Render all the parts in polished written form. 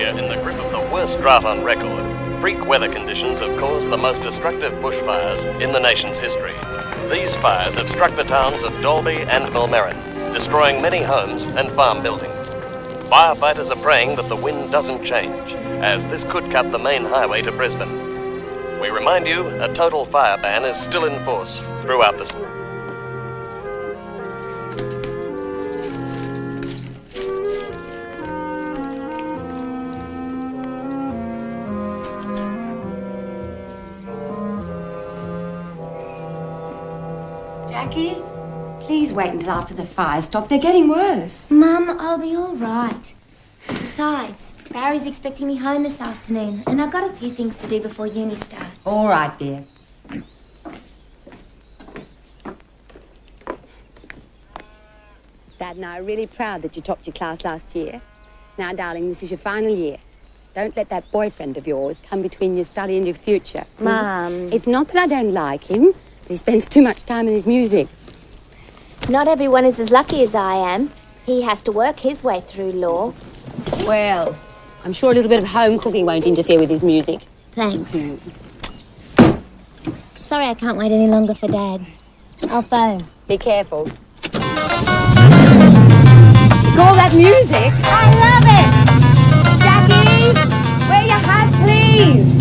We're in the grip of the worst drought on record. Freak weather conditions have caused the most destructive bushfires in the nation's history. These fires have struck the towns of Dalby and Millmerran, destroying many homes and farm buildings. Firefighters are praying that the wind doesn't change, as this could cut the main highway to Brisbane. We remind you, a total fire ban is still in force throughout the state. Jackie, please wait until after the fires stop. They're getting worse. Mum, I'll be all right. Besides, Barry's expecting me home this afternoon, and I've got a few things to do before uni starts. All right, dear. Dad and I are really proud that you topped your class last year. Now, darling, this is your final year. Don't let that boyfriend of yours come between your study and your future. Mum. It's not that I don't like him, but he spends too much time in his music. Not everyone is as lucky as I am. He has to work his way through law. Well, I'm sure a little bit of home cooking won't interfere with his music. Thanks. Sorry I can't wait any longer for Dad. I'll phone. Be careful. All that music? I love it! Jackie, wear your hat, please.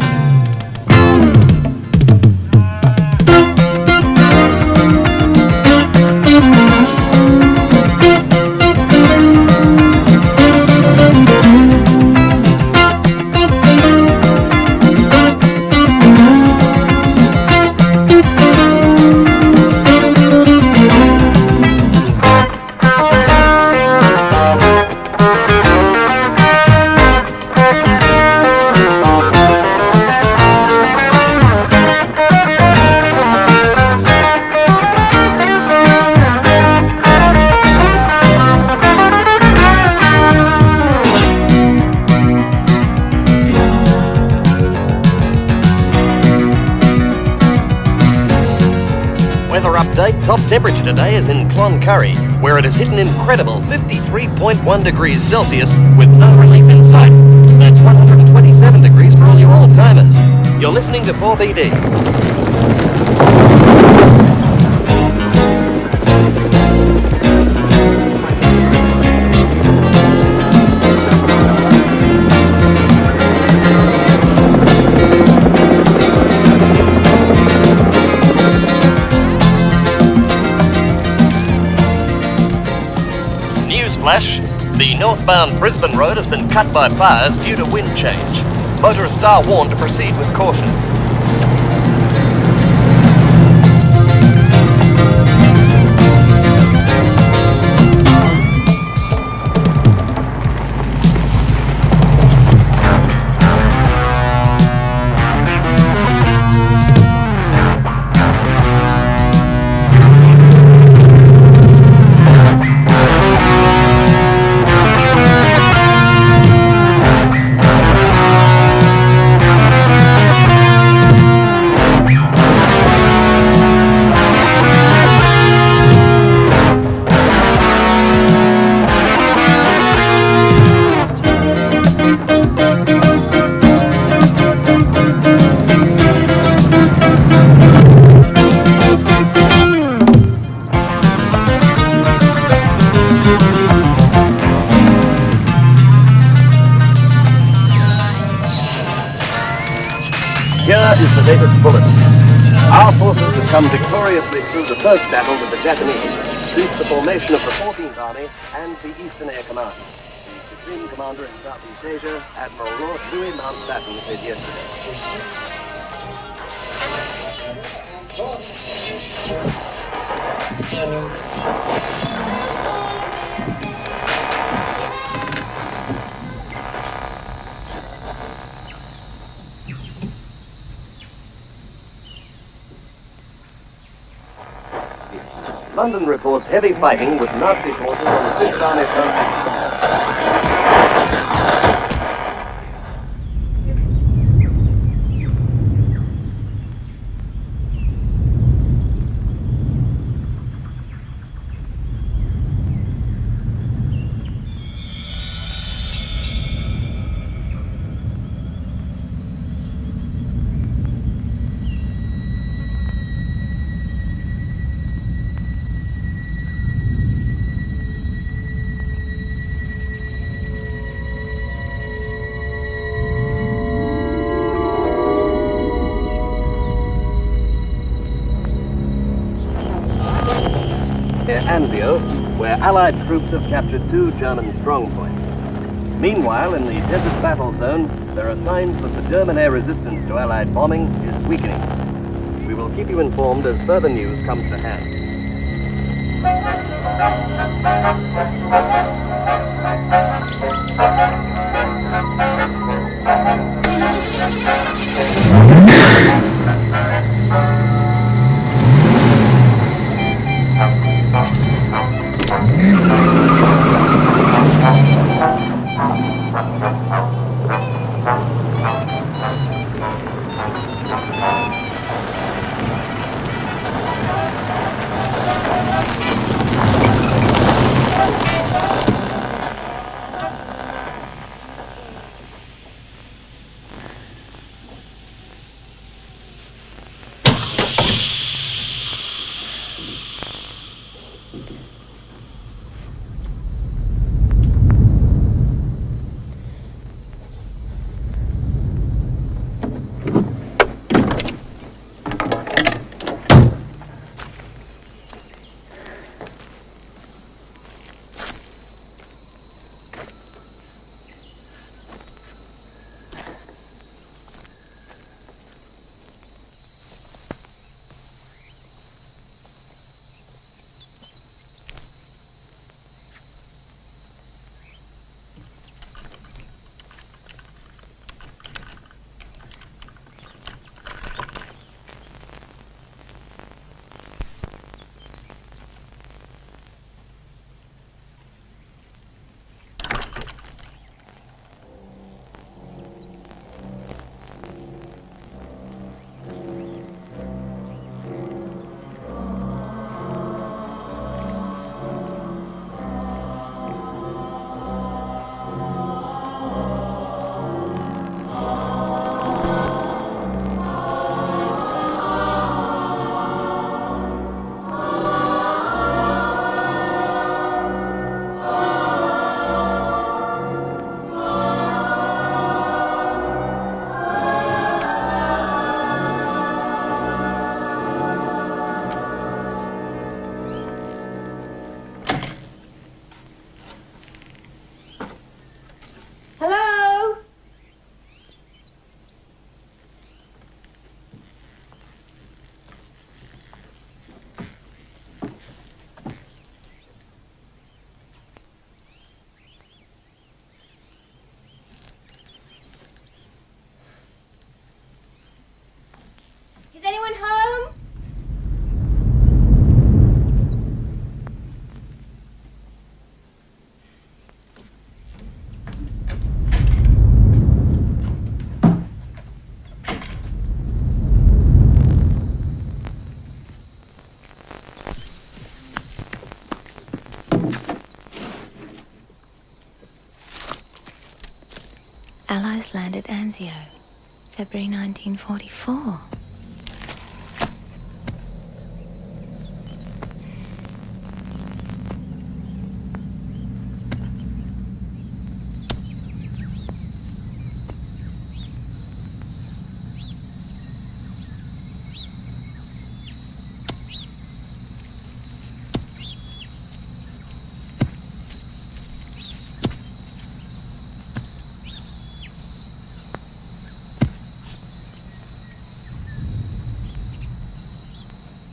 Top temperature today is in Cloncurry, where it has hit an incredible 53.1 degrees Celsius with no relief in sight. That's 127 degrees for all you old-timers. You're listening to 4BD. Flash, the northbound Brisbane road has been cut by fires due to wind change. Motorists are warned to proceed with caution. Here is the latest bulletin. Our forces have come victoriously through the first battle with the Japanese, since the formation of the 14th Army and the Eastern Air Command. The Supreme Commander in Southeast Asia, Admiral Lord Louis Mountbatten, said yesterday. London reports heavy fighting with Nazi forces on the 5th Army front. Allied troops have captured 2 German strongpoints. Meanwhile, in the desert battle zone, there are signs that the German air resistance to Allied bombing is weakening. We will keep you informed as further news comes to hand. Anyone home? Allies landed Anzio, February 1944.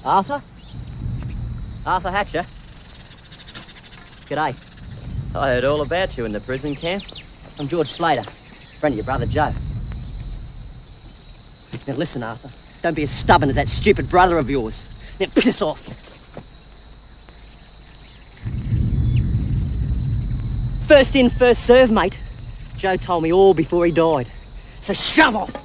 Arthur? Arthur Hatcher? G'day. I heard all about you in the prison camp. I'm George Slater, friend of your brother Joe. Now listen, Arthur, don't be as stubborn as that stupid brother of yours. Now piss off. First in, first served, mate. Joe told me all before he died. So shove off!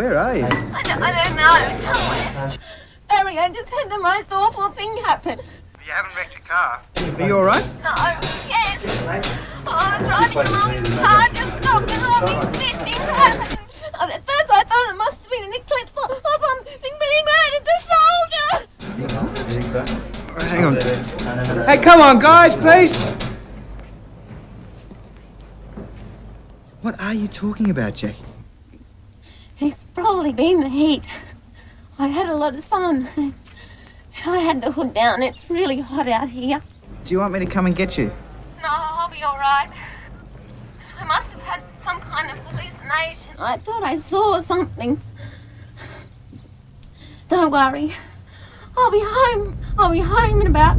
Where are you? I don't know. Somewhere. Barry, I just had the most awful thing happen. You haven't wrecked your car? Are you all right? No, yes. I was driving along, the car just stopped and all these weird things happened. At first I thought it must have been an eclipse or something, but he murdered the soldier. Hang on. Hey, come on, guys, please. What are you talking about, Jackie? It's probably been the heat. I had a lot of sun. I had the hood down. It's really hot out here. Do you want me to come and get you? No, I'll be all right. I must have had some kind of hallucination. I thought I saw something. Don't worry. I'll be home. I'll be home in about...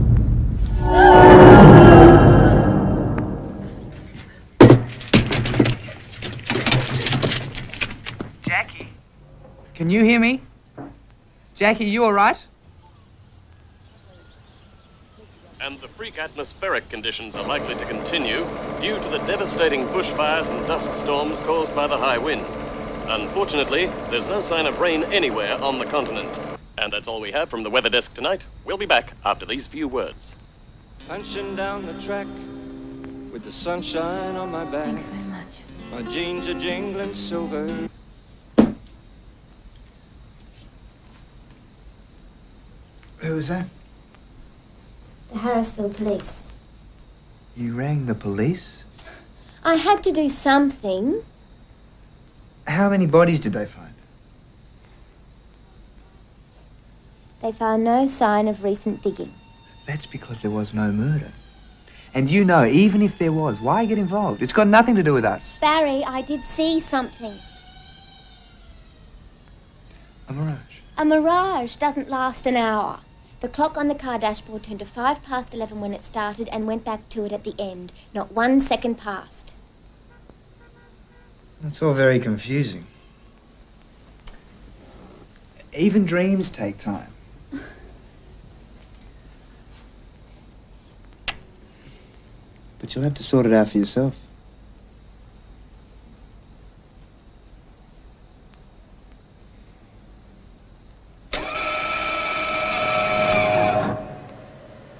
Jackie? Can you hear me? Jackie, you all right? And the freak atmospheric conditions are likely to continue due to the devastating bushfires and dust storms caused by the high winds. Unfortunately, there's no sign of rain anywhere on the continent. And that's all we have from the weather desk tonight. We'll be back after these few words. Punching down the track with the sunshine on my back. Thanks very much. My jeans are jingling silver. Who was that? The Harrisville police. You rang the police? I had to do something. How many bodies did they find? They found no sign of recent digging. That's because there was no murder. And you know, even if there was, why get involved? It's got nothing to do with us. Barry, I did see something. A mirage. A mirage doesn't last an hour. The clock on the car dashboard turned to 11:05 when it started and went back to it at the end. Not 1 second passed. That's all very confusing. Even dreams take time. But you'll have to sort it out for yourself.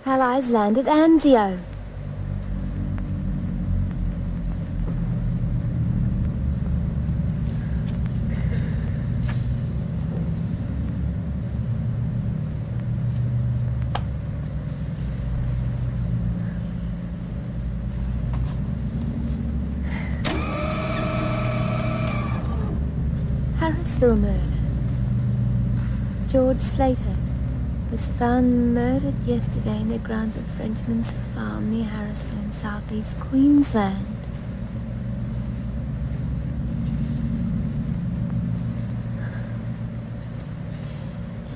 Allies land at Anzio. Harrisville murder. George Slater was found murdered yesterday in the grounds of Frenchman's farm near Harrisville in southeast Queensland.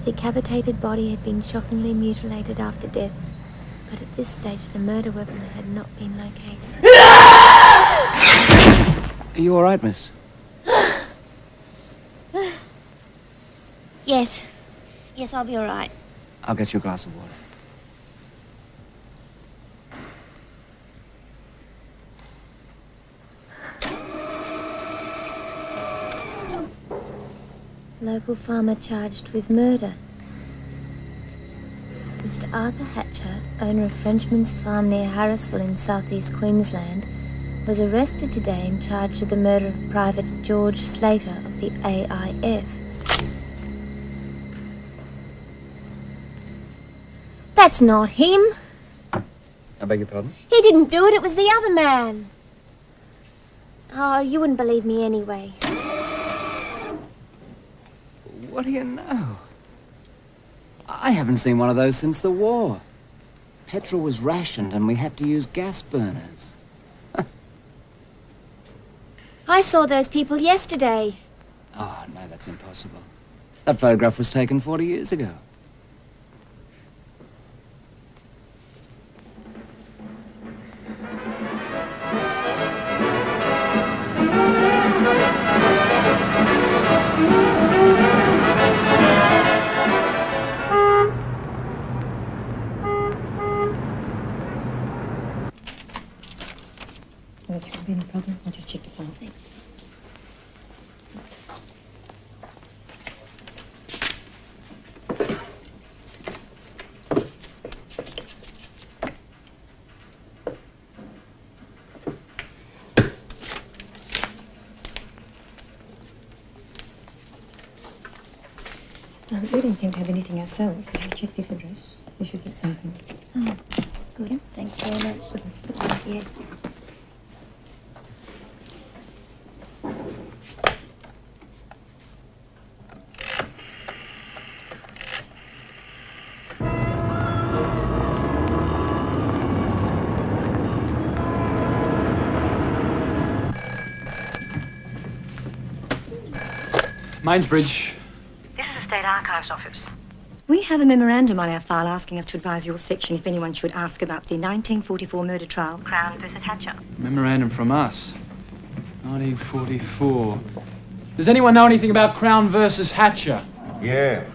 The decapitated body had been shockingly mutilated after death, but at this stage the murder weapon had not been located. Are you all right, miss? Yes. Yes, I'll be all right. I'll get you a glass of water. Local farmer charged with murder. Mr. Arthur Hatcher, owner of Frenchman's farm near Harrisville in southeast Queensland, was arrested today and charged with the murder of Private George Slater of the AIF. That's not him. I beg your pardon? He didn't do it, it was the other man. Oh, you wouldn't believe me anyway. What do you know? I haven't seen one of those since the war. Petrol was rationed and we had to use gas burners. I saw those people yesterday. Oh, no, that's impossible. That photograph was taken 40 years ago. That shouldn't be any problem. I'll just check the file. We don't seem to have anything ourselves, but I'll check this address. We should get something. Oh, good. Thanks very much. Yes. Mainsbridge. This is the State Archives office. We have a memorandum on our file asking us to advise your section if anyone should ask about the 1944 murder trial, Crown versus Hatcher. Memorandum from us. 1944. Does anyone know anything about Crown versus Hatcher? Yeah.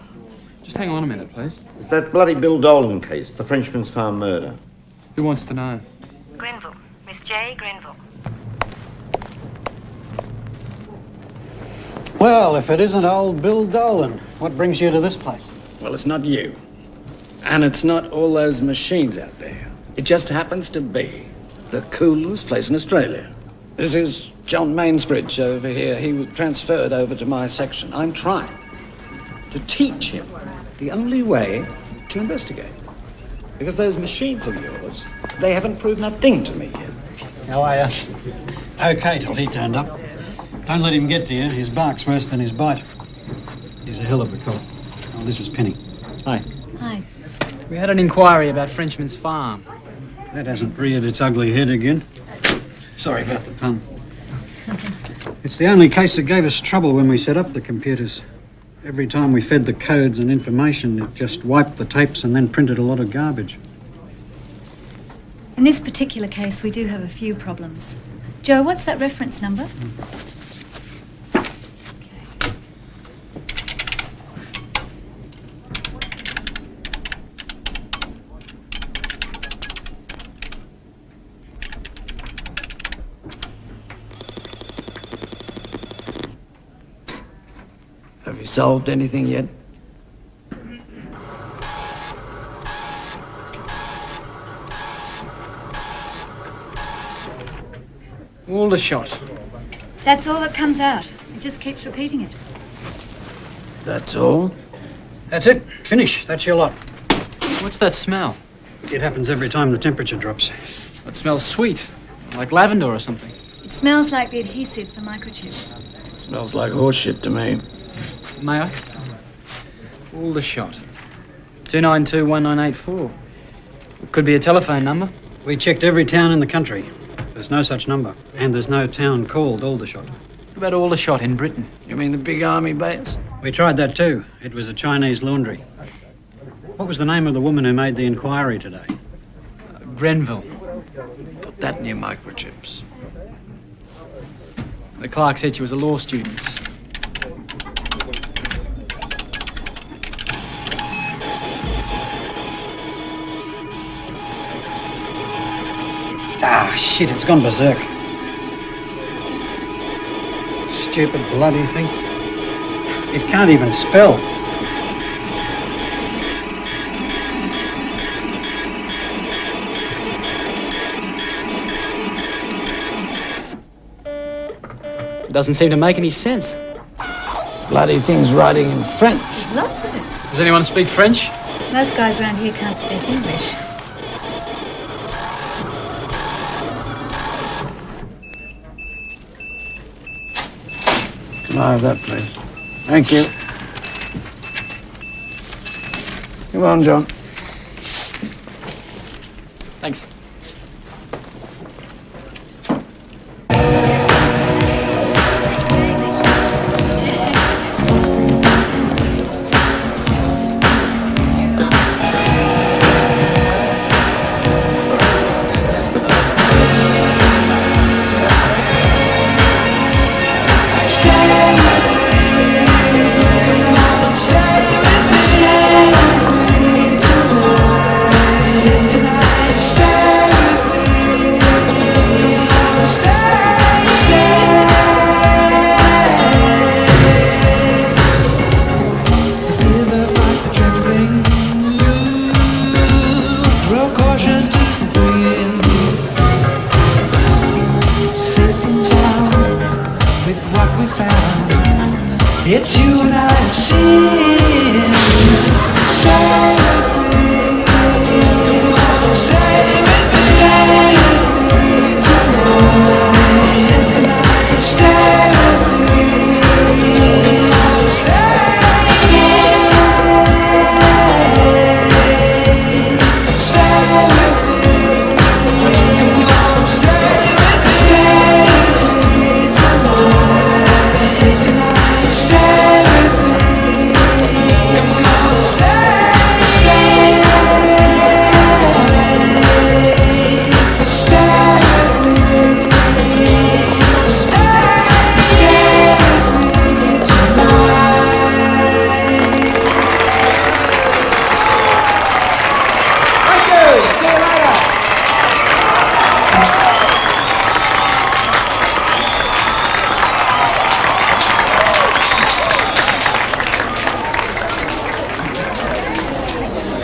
Just hang on a minute, please. It's that bloody Bill Dolan case, the Frenchman's farm murder. Who wants to know? Grenville. Miss J. Grenville. Well, if it isn't old Bill Dolan, what brings you to this place? Well, it's not you. And it's not all those machines out there. It just happens to be the coolest place in Australia. This is John Mainsbridge over here. He was transferred over to my section. I'm trying to teach him the only way to investigate. Because those machines of yours, they haven't proven a thing to me yet. How are you? Okay, till he turned up. Don't let him get to you. His bark's worse than his bite. He's a hell of a cop. Oh, this is Penny. Hi. Hi. We had an inquiry about Frenchman's farm. That hasn't reared its ugly head again. Sorry about the pun. It's the only case that gave us trouble when we set up the computers. Every time we fed the codes and information, it just wiped the tapes and then printed a lot of garbage. In this particular case, we do have a few problems. Joe, what's that reference number? Have you solved anything yet? Aldershot. That's all that comes out. It just keeps repeating it. That's all? That's it. Finish. That's your lot. What's that smell? It happens every time the temperature drops. It smells sweet. Like lavender or something. It smells like the adhesive for microchips. Smells like horse shit to me. May I? Aldershot. 2921984. It could be a telephone number. We checked every town in the country. There's no such number. And there's no town called Aldershot. What about Aldershot in Britain? You mean the big army base? We tried that too. It was a Chinese laundry. What was the name of the woman who made the inquiry today? Grenville. Put that in your microchips. The clerk said she was a law student. Ah, shit, it's gone berserk. Stupid bloody thing. It can't even spell. It doesn't seem to make any sense. Bloody thing's writing in French. There's lots of it. Does anyone speak French? Most guys around here can't speak English. Can I have that, please? Thank you. Come on, John. Thanks. It's you and I have seen.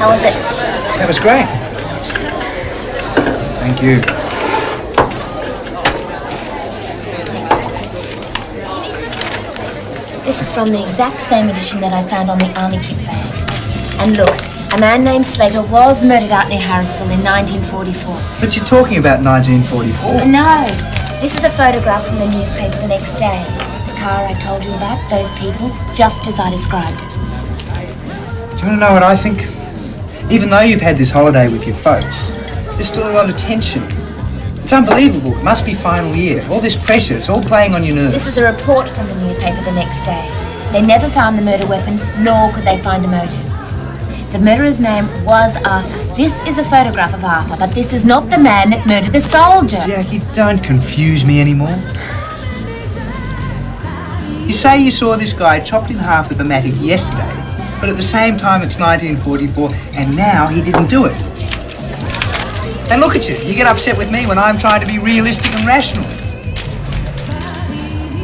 How was it? That was great. Thank you. This is from the exact same edition that I found on the army kit bag. And look, a man named Slater was murdered out near Harrisville in 1944. But you're talking about 1944. No, this is a photograph from the newspaper the next day. The car I told you about, those people, just as I described it. Do you want to know what I think? Even though you've had this holiday with your folks, there's still a lot of tension. It's unbelievable. It must be final year. All this pressure, it's all playing on your nerves. This is a report from the newspaper the next day. They never found the murder weapon, nor could they find a motive. The murderer's name was Arthur. This is a photograph of Arthur, but this is not the man that murdered the soldier. Jackie, don't confuse me anymore. You say you saw this guy chopped in half with a mattock yesterday, but at the same time it's 1944, and now he didn't do it. And look at you, you get upset with me when I'm trying to be realistic and rational.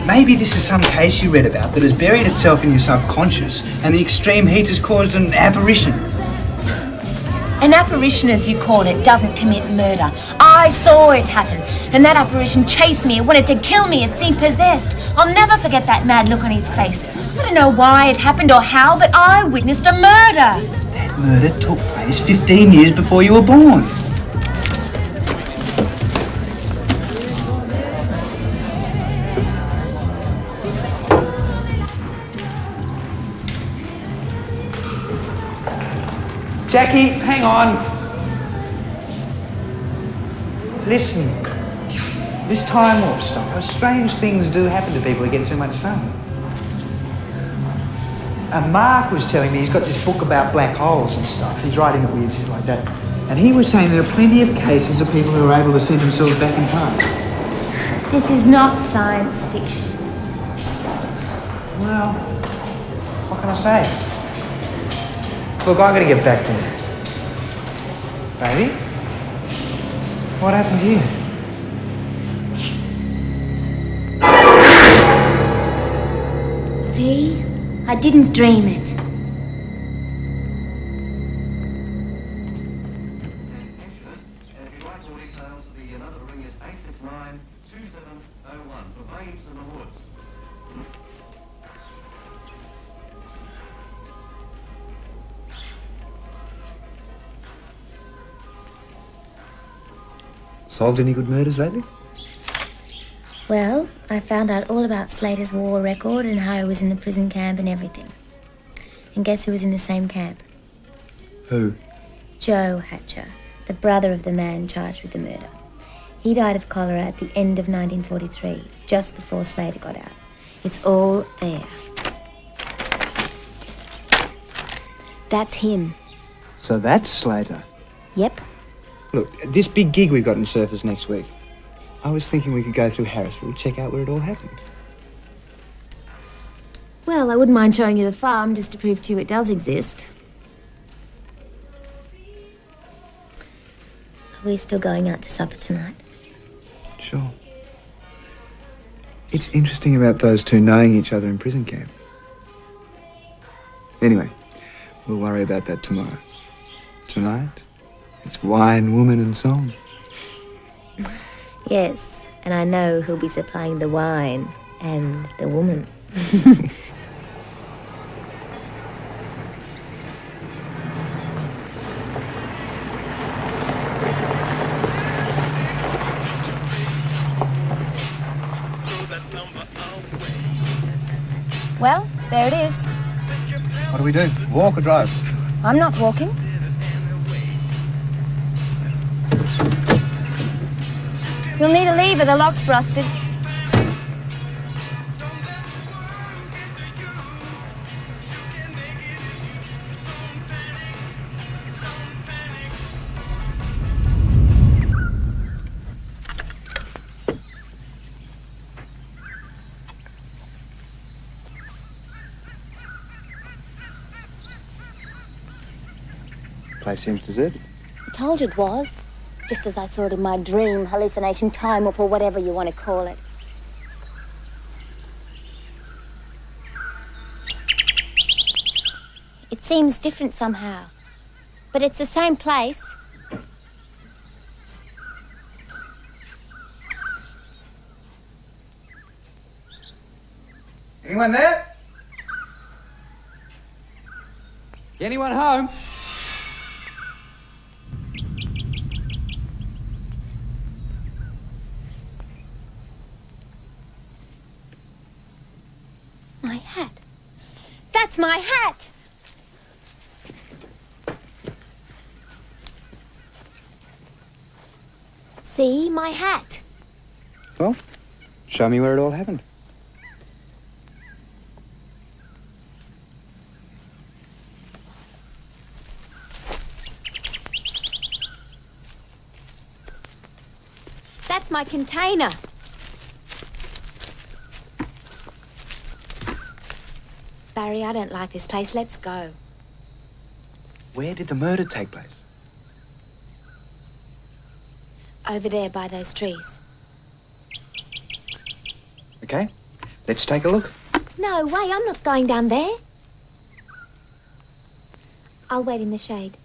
Maybe this is some case you read about that has buried itself in your subconscious, and the extreme heat has caused an apparition. An apparition, as you call it, doesn't commit murder. I saw it happen, and that apparition chased me. It wanted to kill me. It seemed possessed. I'll never forget that mad look on his face. I don't know why it happened or how, but I witnessed a murder. That murder took place 15 years before you were born. Jackie, hang on. Listen, this time warp stuff, strange things do happen to people who get too much sun. And Mark was telling me he's got this book about black holes and stuff. He's writing it weird shit like that. And he was saying there are plenty of cases of people who are able to send themselves back in time. This is not science fiction. Well, what can I say? Look, I gotta get back there. Baby? What happened here? See? I didn't dream it. Solved any good murders lately? Well, I found out all about Slater's war record and how he was in the prison camp and everything. And guess who was in the same camp? Who? Joe Hatcher, the brother of the man charged with the murder. He died of cholera at the end of 1943, just before Slater got out. It's all there. That's him. So that's Slater? Yep. Look, this big gig we've got in Surfers next week, I was thinking we could go through Harrisville, check out where it all happened. Well, I wouldn't mind showing you the farm just to prove to you it does exist. Are we still going out to supper tonight? Sure. It's interesting about those two knowing each other in prison camp. Anyway, we'll worry about that tomorrow. Tonight, it's wine, woman and song. Yes, and I know who'll be supplying the wine and the woman. Well, there it is. What do we do? Walk or drive? I'm not walking. You'll need a lever, the lock's rusted. Place seems deserted. I told you it was. Just as I saw it in my dream, hallucination, time warp, or whatever you want to call it. It seems different somehow. But it's the same place. Anyone there? Anyone home? My hat. That's my hat! See, my hat. Well, show me where it all happened. That's my container. Barry, I don't like this place. Let's go. Where did the murder take place? Over there by those trees. Okay, let's take a look. No way, I'm not going down there. I'll wait in the shade.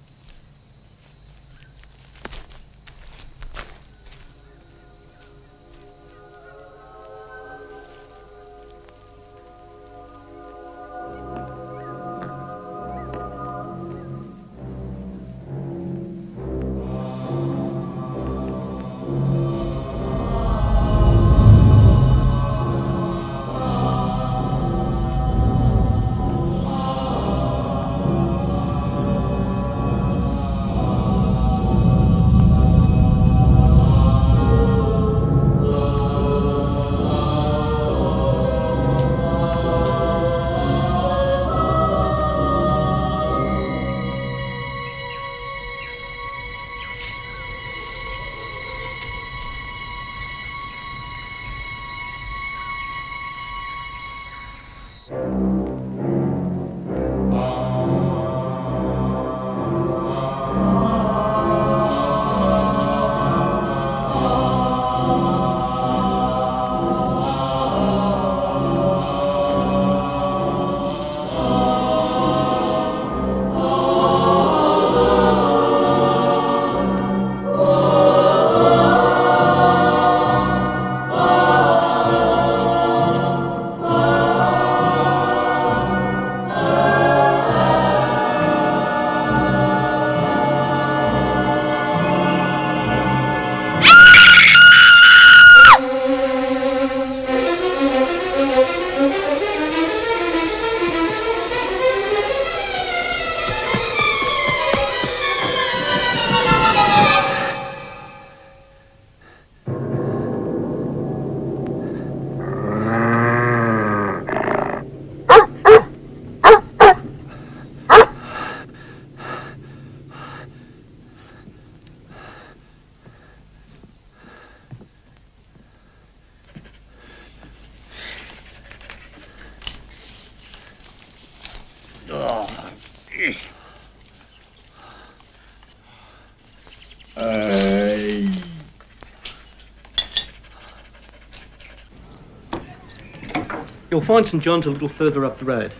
You'll find St John's a little further up the road.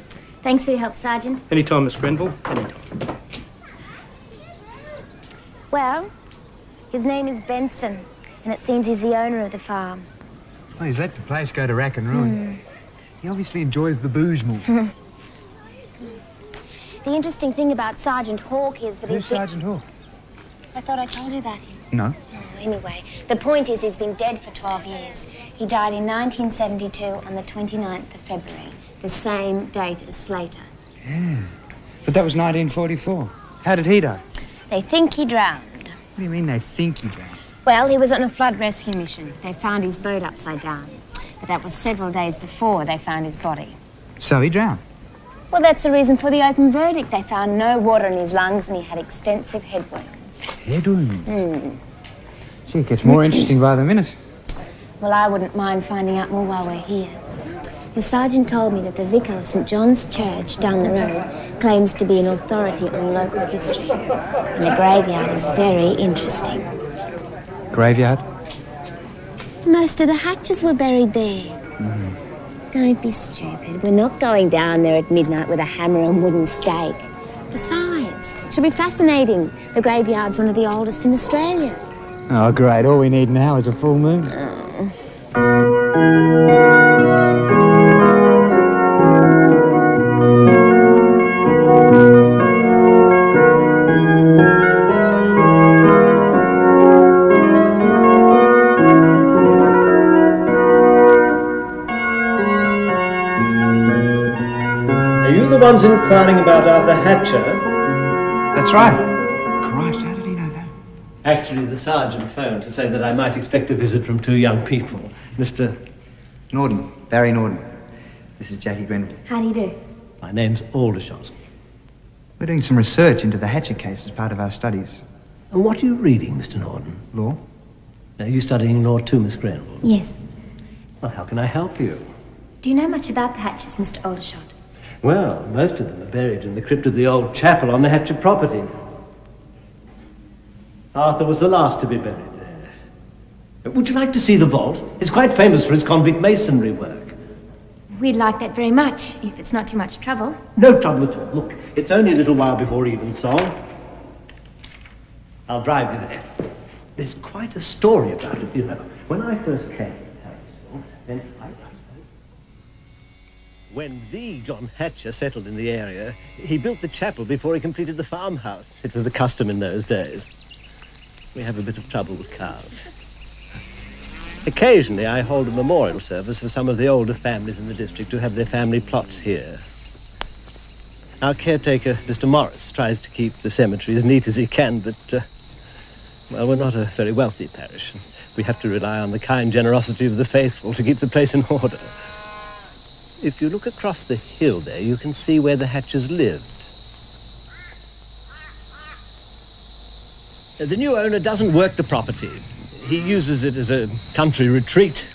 Thanks for your help, Sergeant. Anytime, Miss Grenville. Anytime. Well, his name is Benson, and it seems he's the owner of the farm. Well, he's let the place go to rack and ruin. He obviously enjoys the booze more. The interesting thing about Sergeant Hawke is that Who's Sergeant Hawke? I thought I told you about him. No. Anyway, the point is he's been dead for 12 years. He died in 1972 on the 29th of February, the same date as Slater. Yeah. But that was 1944. How did he die? They think he drowned. What do you mean they think he drowned? Well, he was on a flood rescue mission. They found his boat upside down. But that was several days before they found his body. So he drowned? Well, that's the reason for the open verdict. They found no water in his lungs and he had extensive head wounds. Head wounds? Gee, it gets more interesting by the minute. Well, I wouldn't mind finding out more while we're here. The sergeant told me that the vicar of St John's Church down the road claims to be an authority on local history. And the graveyard is very interesting. Graveyard? Most of the Hatches were buried there. Don't be stupid. We're not going down there at midnight with a hammer and wooden stake. Besides, visits. It should be fascinating. The graveyard's one of the oldest in Australia. Oh, great. All we need now is a full moon. Are you the ones inquiring about Arthur Hatcher? That's right. Christ, how did he know that? Actually, the sergeant phoned to say that I might expect a visit from two young people. Mr. Norden, Barry Norden. This is Jackie Grenville. How do you do? My name's Aldershot. We're doing some research into the Hatcher case as part of our studies. And what are you reading, Mr. Norden? Law? Are you studying law too, Miss Grenville? Yes. Well, how can I help you? Do you know much about the Hatchers, Mr. Aldershot? Well, most of them are buried in the crypt of the old chapel on the Hatcher property. Arthur was the last to be buried there. Would you like to see the vault? It's quite famous for its convict masonry work. We'd like that very much, if it's not too much trouble. No trouble at all. Look, it's only a little while before evensong. I'll drive you there. There's quite a story about it, you know. When I first came to Harrisville, then when the John Hatcher settled in the area, he built the chapel before he completed the farmhouse. It was the custom in those days. We have a bit of trouble with cows. Occasionally, I hold a memorial service for some of the older families in the district who have their family plots here. Our caretaker, Mr. Morris, tries to keep the cemetery as neat as he can, but, well, we're not a very wealthy parish. And we have to rely on the kind generosity of the faithful to keep the place in order. If you look across the hill there, you can see where the Hatchers lived. The new owner doesn't work the property. He uses it as a country retreat.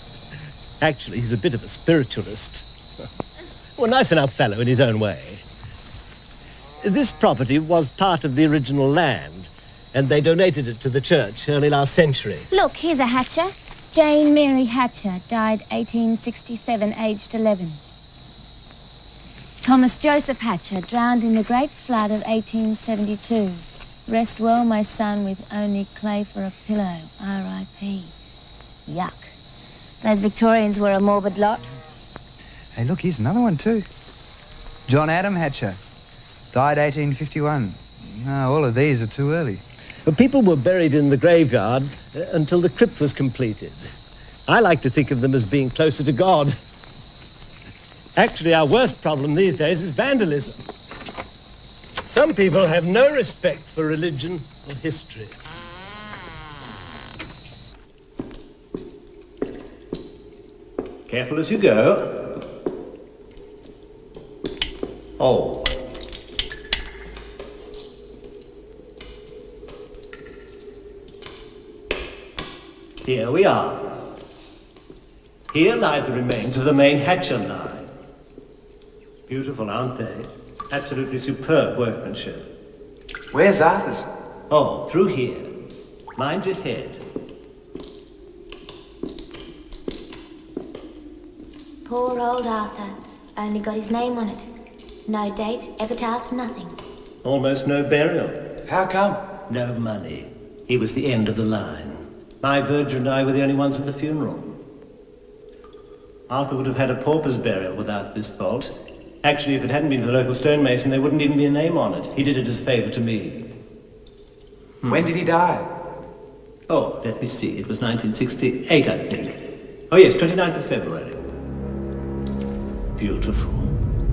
Actually, he's a bit of a spiritualist. Well, nice enough fellow in his own way. This property was part of the original land, and they donated it to the church early last century. Look, here's a Hatcher. Jane Mary Hatcher, died 1867, aged 11. Thomas Joseph Hatcher, drowned in the Great Flood of 1872. Rest well, my son, with only clay for a pillow. R.I.P. Yuck. Those Victorians were a morbid lot. Hey, look, here's another one too. John Adam Hatcher. Died 1851. No, all of these are too early. But people were buried in the graveyard until the crypt was completed. I like to think of them as being closer to God. Actually, our worst problem these days is vandalism. Some people have no respect for religion or history. Careful as you go. Oh. Here we are. Here lie the remains of the main Hatcher line. Beautiful, aren't they? Absolutely superb workmanship. Where's Arthur's? Oh, through here. Mind your head. Poor old Arthur. Only got his name on it. No date, epitaph, nothing. Almost no burial. How come? No money. He was the end of the line. My verger and I were the only ones at the funeral. Arthur would have had a pauper's burial without this vault. Actually, if it hadn't been for the local stonemason, there wouldn't even be a name on it. He did it as a favour to me. When did he die? Oh, let me see. It was 1968, I think. Oh, yes, 29th of February. Beautiful.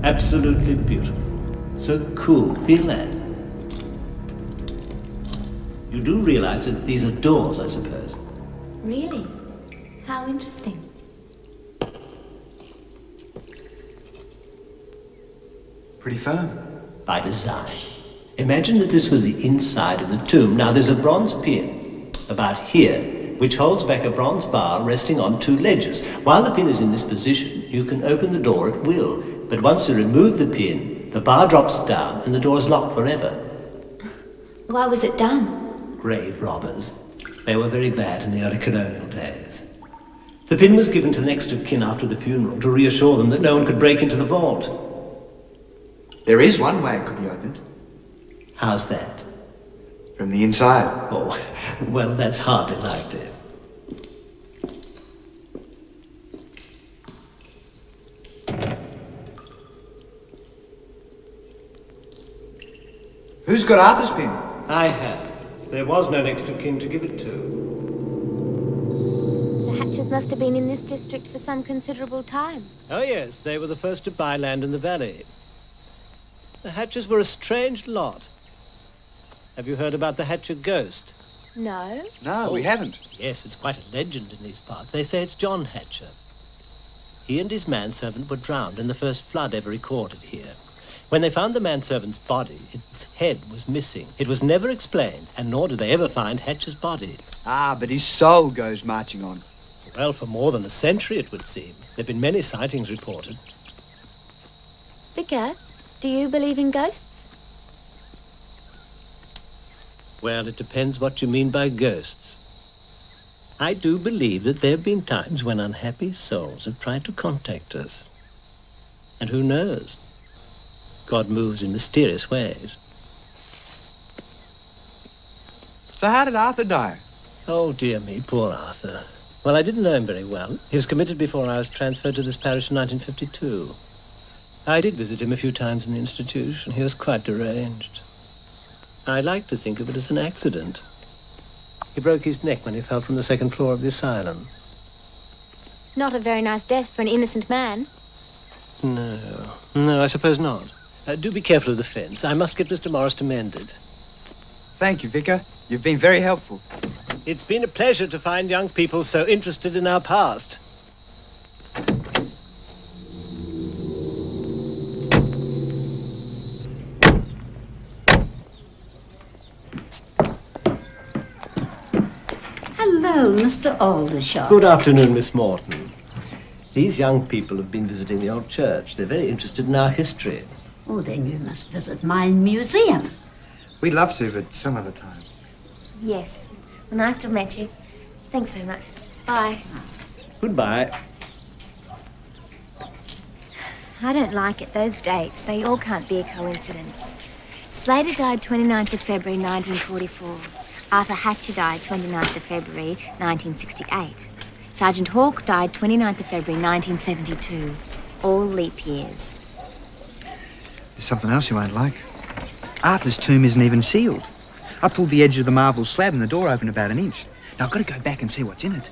Absolutely beautiful. So cool. Feel that? You do realize that these are doors, I suppose? Really? How interesting. Pretty firm. By design. Imagine that this was the inside of the tomb. Now, there's a bronze pin about here, which holds back a bronze bar resting on two ledges. While the pin is in this position, you can open the door at will. But once you remove the pin, the bar drops down and the door is locked forever. Why was it done? Grave robbers. They were very bad in the early colonial days. The pin was given to the next of kin after the funeral to reassure them that no one could break into the vault. There is one way it could be opened. How's that? From the inside. Oh, well, that's hardly likely. Who's got Arthur's pin? I have. There was no next of kin to give it to. The Hatches must have been in this district for some considerable time. Oh, yes, they were the first to buy land in the valley. The Hatches were a strange lot. Have you heard about the Hatcher ghost? No. No, we haven't. Yes, it's quite a legend in these parts. They say it's John Hatcher. He and his manservant were drowned in the first flood ever recorded here. When they found the manservant's body, its head was missing. It was never explained, and nor did they ever find Hatcher's body. Ah, but his soul goes marching on. Well, for more than a century, it would seem. There have been many sightings reported. Vicar, do you believe in ghosts? Well, it depends what you mean by ghosts. I do believe that there have been times when unhappy souls have tried to contact us. And who knows? God moves in mysterious ways. So how did Arthur die? Oh, dear me, poor Arthur. Well, I didn't know him very well. He was committed before I was transferred to this parish in 1952. I did visit him a few times in the institution. He was quite deranged. I like to think of it as an accident. He broke his neck when he fell from the second floor of the asylum. Not a very nice death for an innocent man. No, I suppose not. Do be careful of the fence. I must get Mr. Morris to mend it. Thank you, Vicar. You've been very helpful. It's been a pleasure to find young people so interested in our past. Hello, Mr. Aldershot. Good afternoon, Miss Morton. These young people have been visiting the old church. They're very interested in our history. Oh, then you must visit my museum. We'd love to, but some other time. Yes. Well, nice to have met you. Thanks very much. Bye. Goodbye. I don't like it. Those dates, they all can't be a coincidence. Slater died 29th of February 1944. Arthur Hatcher died 29th of February 1968. Sergeant Hawke died 29th of February 1972. All leap years. There's something else you won't like. Arthur's tomb isn't even sealed. I pulled the edge of the marble slab and the door opened about an inch. Now, I've got to go back and see what's in it.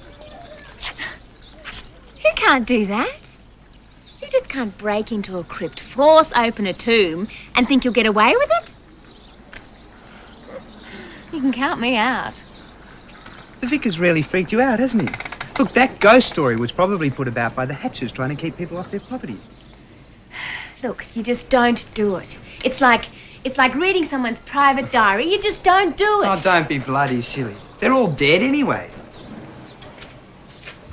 You can't do that. You just can't break into a crypt, force open a tomb, and think you'll get away with it. You can count me out. The vicar's really freaked you out, hasn't he? Look, that ghost story was probably put about by the Hatchers trying to keep people off their property. Look, you just don't do it. It's like reading someone's private diary. You just don't do it. Oh, don't be bloody silly. They're all dead anyway.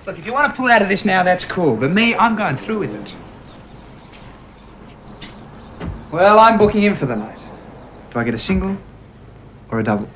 Look, if you want to pull out of this now, that's cool. But me, I'm going through with it. Well, I'm booking in for the night. Do I get a single or a double?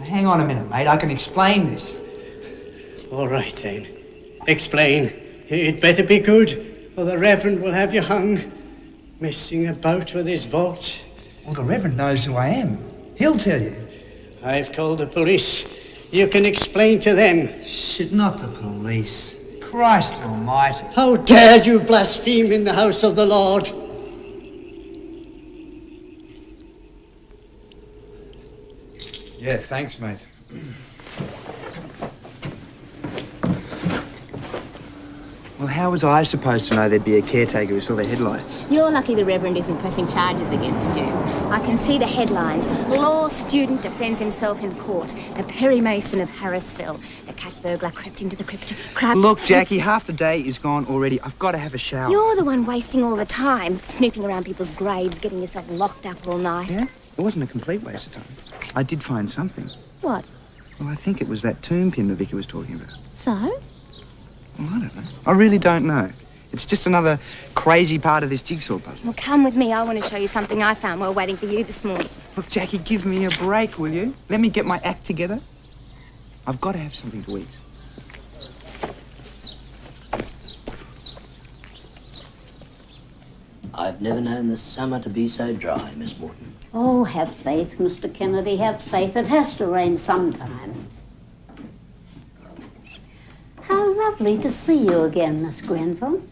Hang on a minute, mate. I can explain this. All right, then. Explain. It better be good, or the Reverend will have you hung. Messing about with his vault. Well, the Reverend knows who I am. He'll tell you. I've called the police. You can explain to them. Shit, not the police. Christ almighty. How dared you blaspheme in the house of the Lord? Yeah, thanks, mate. Well, how was I supposed to know there'd be a caretaker who saw the headlights? You're lucky the Reverend isn't pressing charges against you. I can see the headlines. Law student defends himself in court. The Perry Mason of Harrisville. The cat burglar crept into the crypt. Look, Jackie, half the day is gone already. I've got to have a shower. You're the one wasting all the time, snooping around people's graves, getting yourself locked up all night. Yeah? It wasn't a complete waste of time. I did find something. What? Well, I think it was that tomb pin the vicar was talking about. So? Well, I don't know. I really don't know. It's just another crazy part of this jigsaw puzzle. Well, come with me. I want to show you something I found while waiting for you this morning. Look, Jackie, give me a break, will you? Let me get my act together. I've got to have something to eat. I've never known the summer to be so dry, Miss Morton. Oh, have faith, Mr. Kennedy, have faith. It has to rain sometime. How lovely to see you again, Miss Grenville.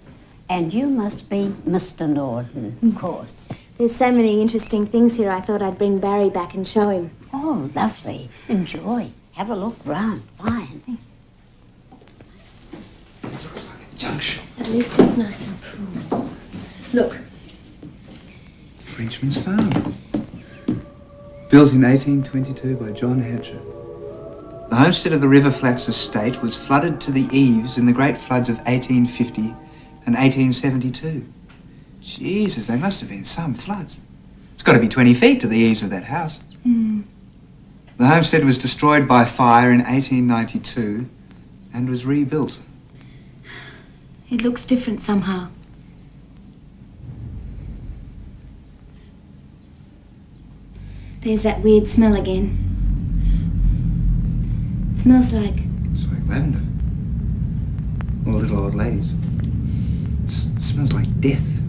And you must be Mr. Norton, of course. There's so many interesting things here, I thought I'd bring Barry back and show him. Oh, lovely. Enjoy. Have a look round. Fine. Junction. At least it's nice and cool. Look. Frenchman's farm. Built in 1822 by John Hatcher. The homestead of the River Flats estate was flooded to the eaves in the great floods of 1850 and 1872. Jesus, they must have been some floods. It's got to be 20 feet to the eaves of that house. Mm. The homestead was destroyed by fire in 1892 and was rebuilt. It looks different somehow. There's that weird smell again. It smells like... It's like lavender. All little old ladies. It smells like death.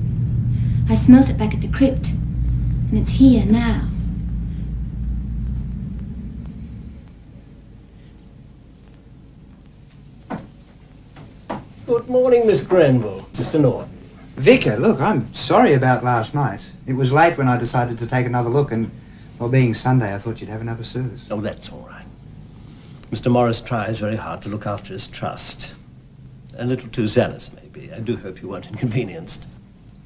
I smelt it back at the crypt. And it's here now. Good morning, Miss Grenville. Mr. Norton. Vicar, look, I'm sorry about last night. It was late when I decided to take another look, and, well, being Sunday, I thought you'd have another service. Oh, that's all right. Mr. Morris tries very hard to look after his trust. A little too zealous, maybe. I do hope you weren't inconvenienced.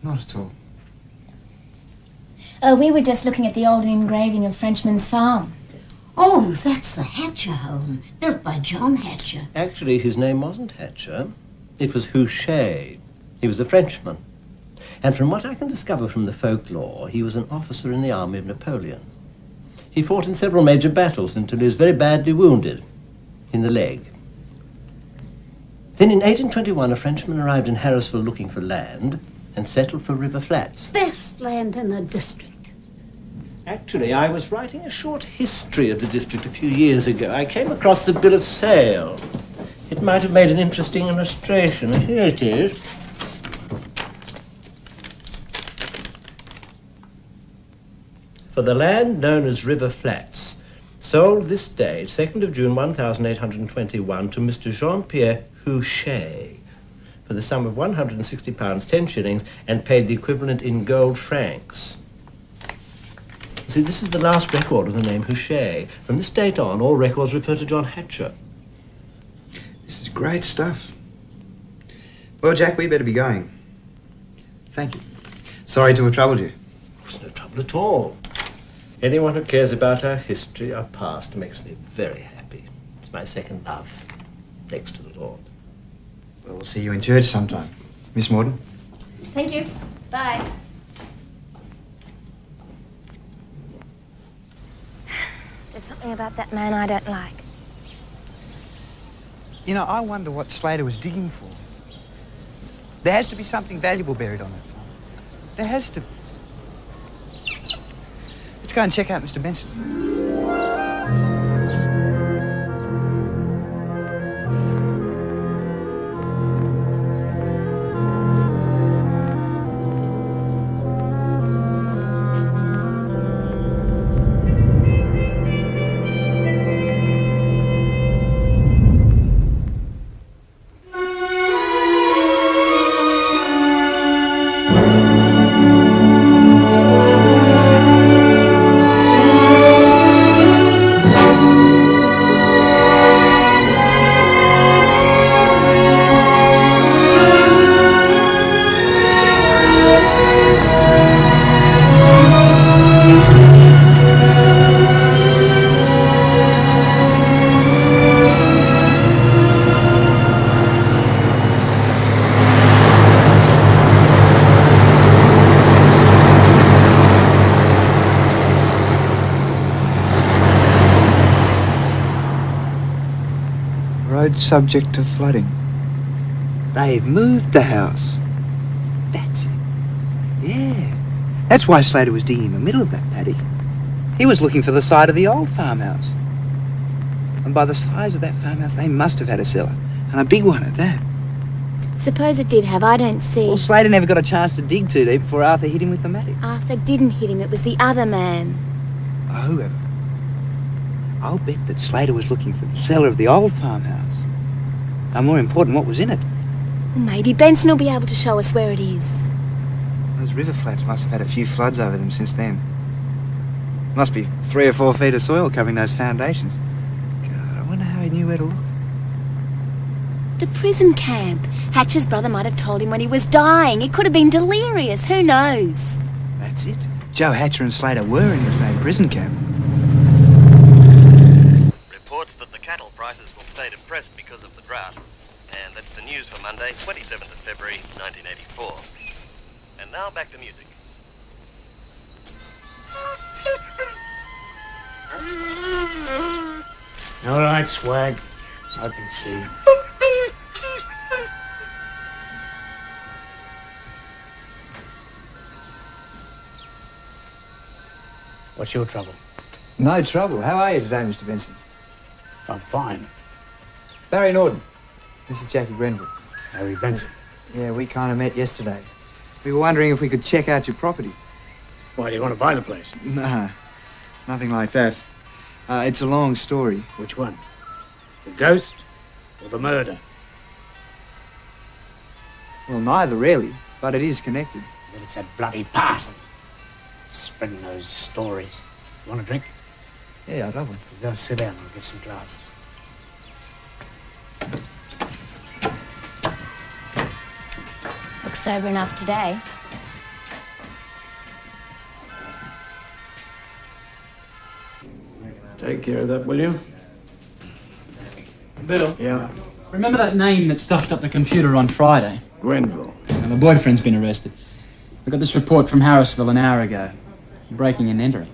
Not at all. We were just looking at the old engraving of Frenchman's farm. Oh, that's the Hatcher home, built by John Hatcher. Actually, his name wasn't Hatcher. It was Houchet. He was a Frenchman. And from what I can discover from the folklore, he was an officer in the army of Napoleon. He fought in several major battles until he was very badly wounded in the leg. Then in 1821, a Frenchman arrived in Harrisville looking for land and settled for River Flats. Best land in the district. Actually, I was writing a short history of the district a few years ago. I came across the bill of sale. It might have made an interesting illustration. Here it is. For the land known as River Flats, sold this day, 2nd of June 1821, to Mr. Jean-Pierre Houchet for the sum of £160, 10 shillings, and paid the equivalent in gold francs. See, this is the last record of the name Houchet. From this date on, all records refer to John Hatcher. This is great stuff. Well, Jack, we better be going. Thank you. Sorry to have troubled you. It's no trouble at all. Anyone who cares about our history, our past, makes me very happy. It's my second love, next to the Lord. Well, we'll see you in church sometime. Miss Morton? Thank you. Bye. There's something about that man I don't like. You know, I wonder what Slater was digging for. There has to be something valuable buried on that farm. There has to. Let's go and check out Mr. Benson. Road subject to flooding. They've moved the house. That's it. Yeah. That's why Slater was digging in the middle of that paddock. He was looking for the side of the old farmhouse. And by the size of that farmhouse, they must have had a cellar. And a big one at that. Suppose it did have, I don't see. Well, Slater never got a chance to dig too deep before Arthur hit him with the mattock. Arthur didn't hit him, it was the other man. Oh, whoever. I'll bet that Slater was looking for the cellar of the old farmhouse. And more important, what was in it. Well, maybe Benson will be able to show us where it is. Those river flats must have had a few floods over them since then. Must be 3 or 4 feet of soil covering those foundations. God, I wonder how he knew where to look. The prison camp. Hatcher's brother might have told him when he was dying. He could have been delirious, who knows? That's it. Joe Hatcher and Slater were in the same prison camp. Reports that the cattle prices will stay depressed because of the drought. And that's the news for Monday, 27th of February, 1984. And now back to music. All right, Swag. I can see. What's your trouble? No trouble. How are you today, Mr. Benson? I'm fine. Barry Norton. This is Jackie Grenville. Harry Benson. Yeah, we kind of met yesterday. We were wondering if we could check out your property. Why, do you want to buy the place? No, nothing like that. It's a long story. Which one? The ghost or the murder? Well, neither really, but it is connected. Well, it's that bloody parson. Spreading those stories. You want a drink? Yeah, I'd love one. Go sit down and get some glasses. Looks sober enough today. Take care of that, will you? Bill? Yeah. Remember that name that stuffed up the computer on Friday? Grenville. And my boyfriend's been arrested. I got this report from Harrisville an hour ago. Breaking and entering.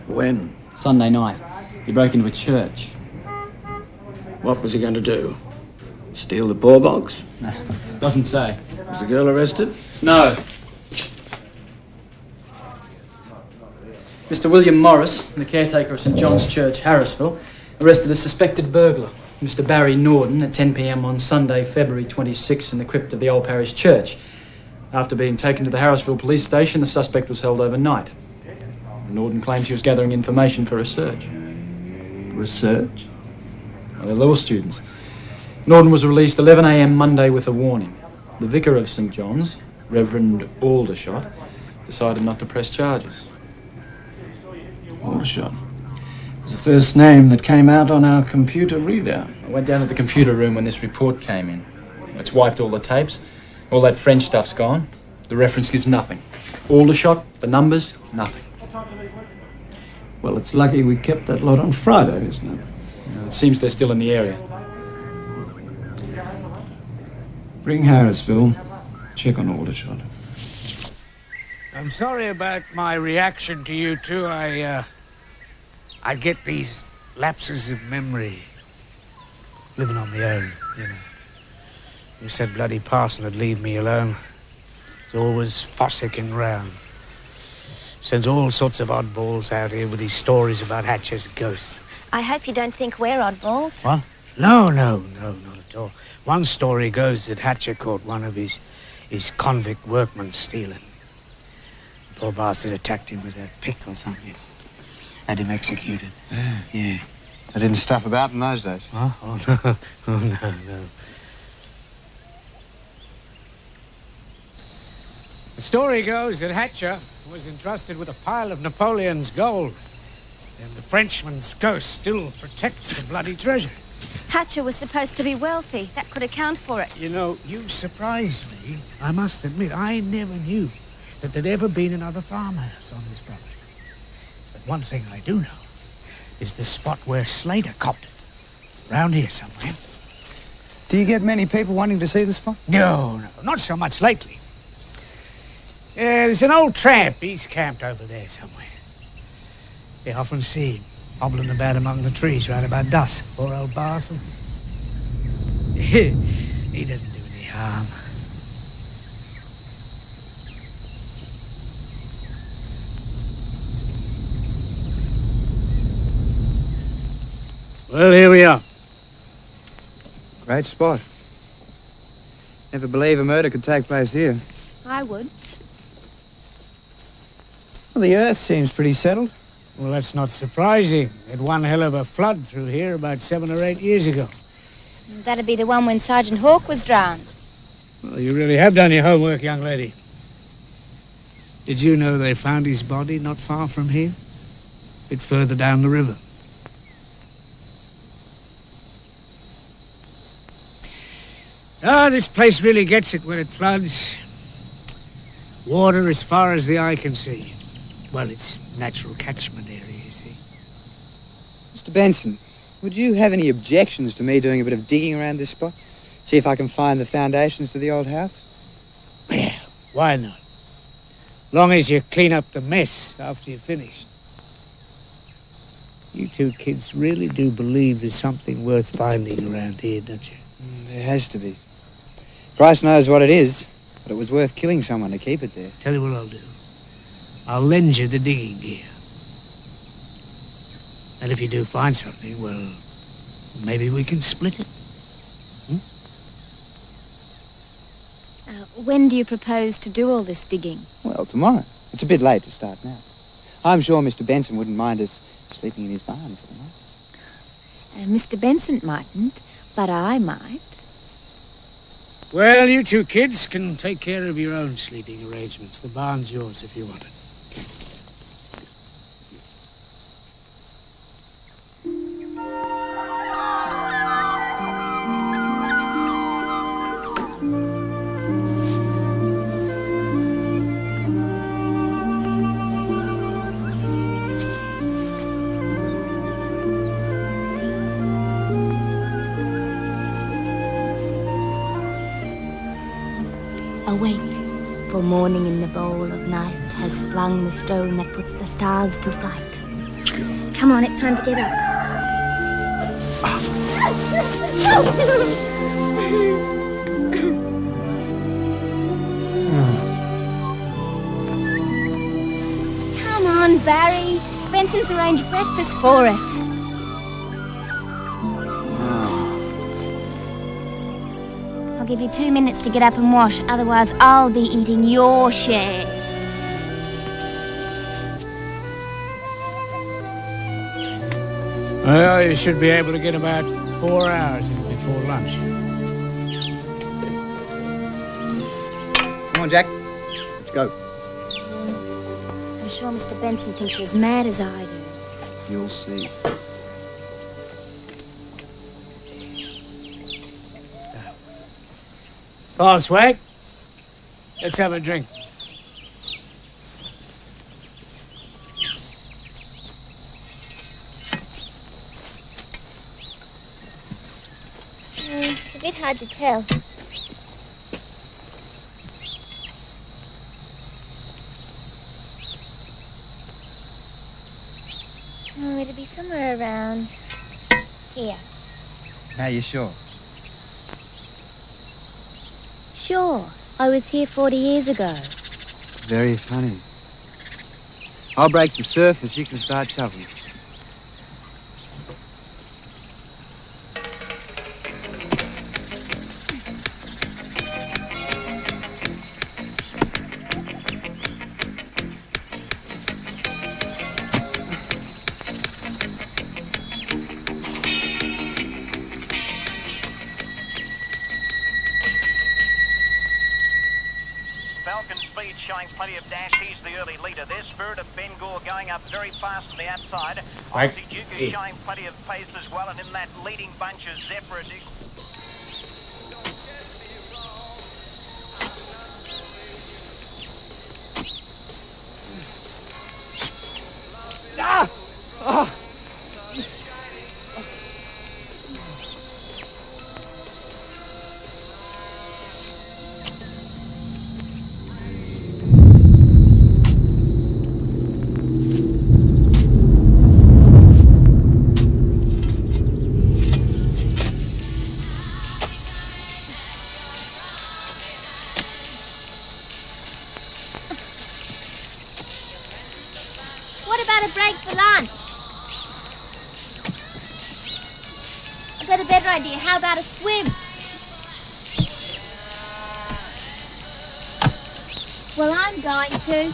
When? Sunday night. He broke into a church. What was he going to do? Steal the poor box? No, doesn't say. Was the girl arrested? No. Mr. William Morris, the caretaker of St. John's Church, Harrisville, arrested a suspected burglar, Mr. Barry Norton, at 10 p.m. on Sunday, February 26, in the crypt of the Old Parish Church. After being taken to the Harrisville police station, the suspect was held overnight. Norton claims he was gathering information for research. Research? Well, they're law students. Norton was released 11 a.m. Monday with a warning. The vicar of St. John's, Reverend Aldershot, decided not to press charges. Aldershot. It was the first name that came out on our computer reader. I went down to the computer room when this report came in. It's wiped all the tapes. All that French stuff's gone. The reference gives nothing. Aldershot, the numbers, nothing. Well, it's lucky we kept that lot on Friday, isn't it? It seems they're still in the area. Ring Harrisville. Check on Aldershot. I'm sorry about my reaction to you two. I get these lapses of memory. Living on my own, you know. You said bloody parson would leave me alone. He's always fossicking round. Sends all sorts of oddballs out here with these stories about Hatcher's ghost. I hope you don't think we're oddballs. What? No, not at all. One story goes that Hatcher caught one of his convict workmen stealing. The poor bastard attacked him with a pick or something. Had him executed. Yeah. I didn't stuff about in those days. Huh? Oh, no. Oh, no. The story goes that Hatcher was entrusted with a pile of Napoleon's gold, and the Frenchman's ghost still protects the bloody treasure. Hatcher was supposed to be wealthy. That could account for it. You know, you surprised me. I must admit, I never knew that there'd ever been another farmhouse on this property. But one thing I do know is the spot where Slater copped it. Round here somewhere. Do you get many people wanting to see the spot? No, not so much lately. Yeah, there's an old tramp. He's camped over there somewhere. You often see him hobbling about among the trees right about dusk. Poor old parson. He doesn't do any harm. Well, here we are. Great spot. Never believe a murder could take place here. I would. Well, the earth seems pretty settled. Well, that's not surprising. We had one hell of a flood through here about 7 or 8 years ago. That'd be the one when Sergeant Hawke was drowned. Well, you really have done your homework, young lady. Did you know they found his body not far from here? A bit further down the river. Ah, this place really gets it when it floods. Water as far as the eye can see. Well, it's natural catchment area, you see. Mr. Benson, would you have any objections to me doing a bit of digging around this spot? See if I can find the foundations to the old house? Well, why not? Long as you clean up the mess after you're finished. You two kids really do believe there's something worth finding around here, don't you? There has to be. Christ knows what it is, but it was worth killing someone to keep it there. Tell you what I'll do. I'll lend you the digging gear. And if you do find something, well, maybe we can split it. When do you propose to do all this digging? Well, tomorrow. It's a bit late to start now. I'm sure Mr. Benson wouldn't mind us sleeping in his barn for the night. Mr. Benson mightn't, but I might. Well, you two kids can take care of your own sleeping arrangements. The barn's yours if you want it. Awake, for morning in the bowl of night has flung the stone that puts the stars to flight. Come on, it's time to get up. Come on, Barry. Benson's arranged breakfast for us. I'll give you 2 minutes to get up and wash, otherwise I'll be eating your share. Well, you should be able to get about 4 hours in before lunch. Come on, Jack. Let's go. I'm sure Mr. Benson thinks you're as mad as I do. You'll see. Paul, Swag, let's have a drink. It's a bit hard to tell. Oh, it'll be somewhere around here. Are you sure? Sure. I was here 40 years ago. Very funny. I'll break the surface, you can start shoveling. Plenty of dash. He's the early leader there. Spirit of Ben Gore going up very fast on the outside. Aussie Duke is showing plenty of pace as well, and in that leading bunch is Zephyr. Ah! Oh! got a better idea. How about a swim? Well, I'm going to.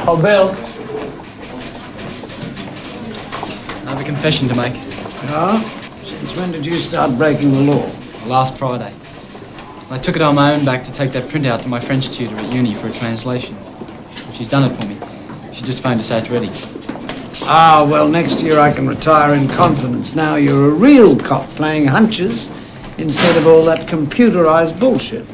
Oh, Bill. I have a confession to make. Yeah? Since when did you start breaking the law? Last Friday. I took it on my own back to take that printout to my French tutor at uni for a translation. She's done it for me. She just phoned to say it's ready. Ah, well, next year I can retire in confidence. Now you're a real cop playing hunches instead of all that computerized bullshit.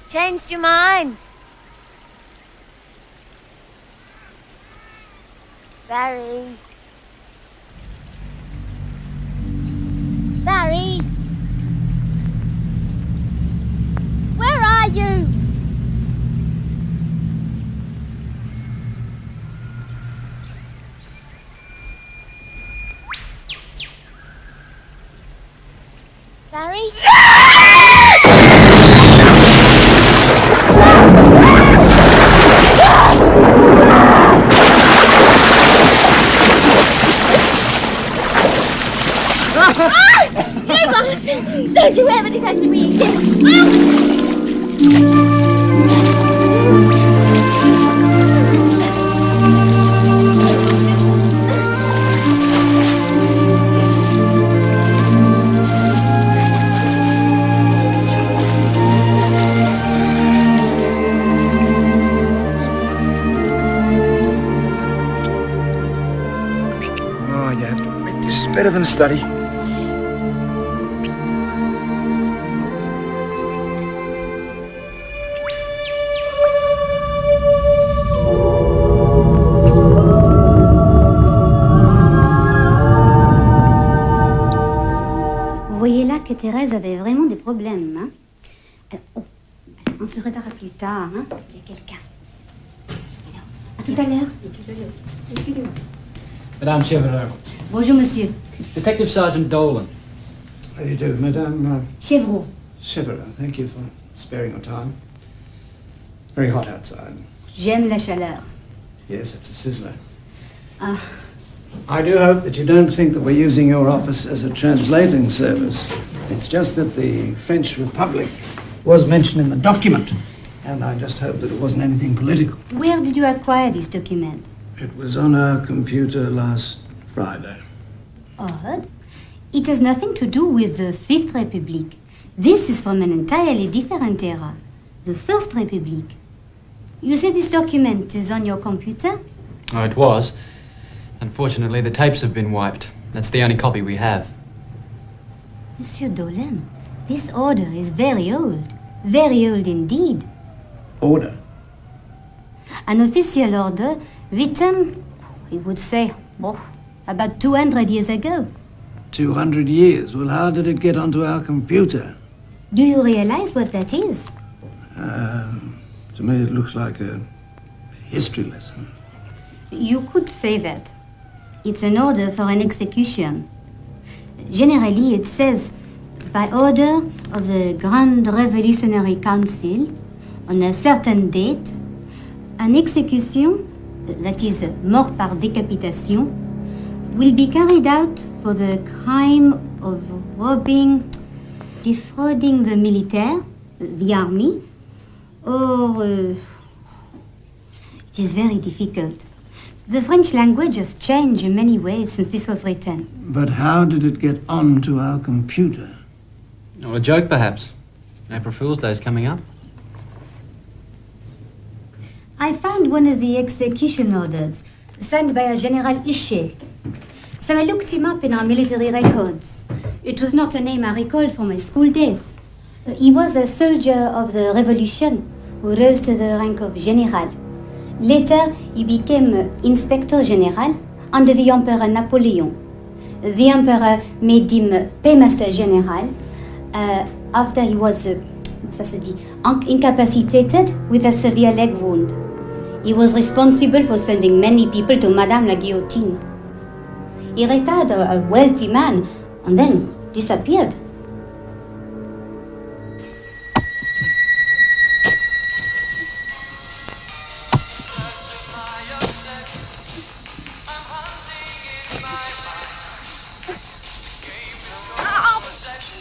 Changed your mind. Barry. Barry. Where are you? Barry? Don't you ever do that to me again. Oh, you have to admit, this is better than a study. Que Thérèse avait vraiment des problèmes, hein? Alors, on se réparera plus tard, hein? Il y a quelqu'un. À tout à l'heure. Excusez-moi. Madame Chevreau. Bonjour, monsieur. Detective Sergeant Dolan. How do you do, Madame? Chevreau. Chevreau, thank you for sparing your time. Very hot outside. J'aime la chaleur. Yes, it's a sizzler. Ah. I do hope that you don't think that we're using your office as a translating service. It's just that the French Republic was mentioned in the document, and I just hope that it wasn't anything political. Where did you acquire this document? It was on our computer last Friday. Odd. It has nothing to do with the Fifth Republic. This is from an entirely different era, the First Republic. You say this document is on your computer? Oh, it was. Unfortunately, the tapes have been wiped. That's the only copy we have. Monsieur Dolan, this order is very old indeed. Order? An official order written, we would say, about 200 years ago. 200 years? Well, how did it get onto our computer? Do you realize what that is? To me, it looks like a history lesson. You could say that. It's an order for an execution. Generally, it says, by order of the Grand Revolutionary Council, on a certain date, an execution, that is, mort par décapitation, will be carried out for the crime of robbing, defrauding the militaire, the army, It is very difficult. The French language has changed in many ways since this was written. But how did it get onto our computer? Or a joke, perhaps. April Fool's Day is coming up. I found one of the execution orders, signed by a General Huchet. So I looked him up in our military records. It was not a name I recalled from my school days. He was a soldier of the Revolution who rose to the rank of General. Later, he became Inspector General under the Emperor Napoleon. The Emperor made him Paymaster General after he was incapacitated with a severe leg wound. He was responsible for sending many people to Madame la Guillotine. He retired a wealthy man and then disappeared.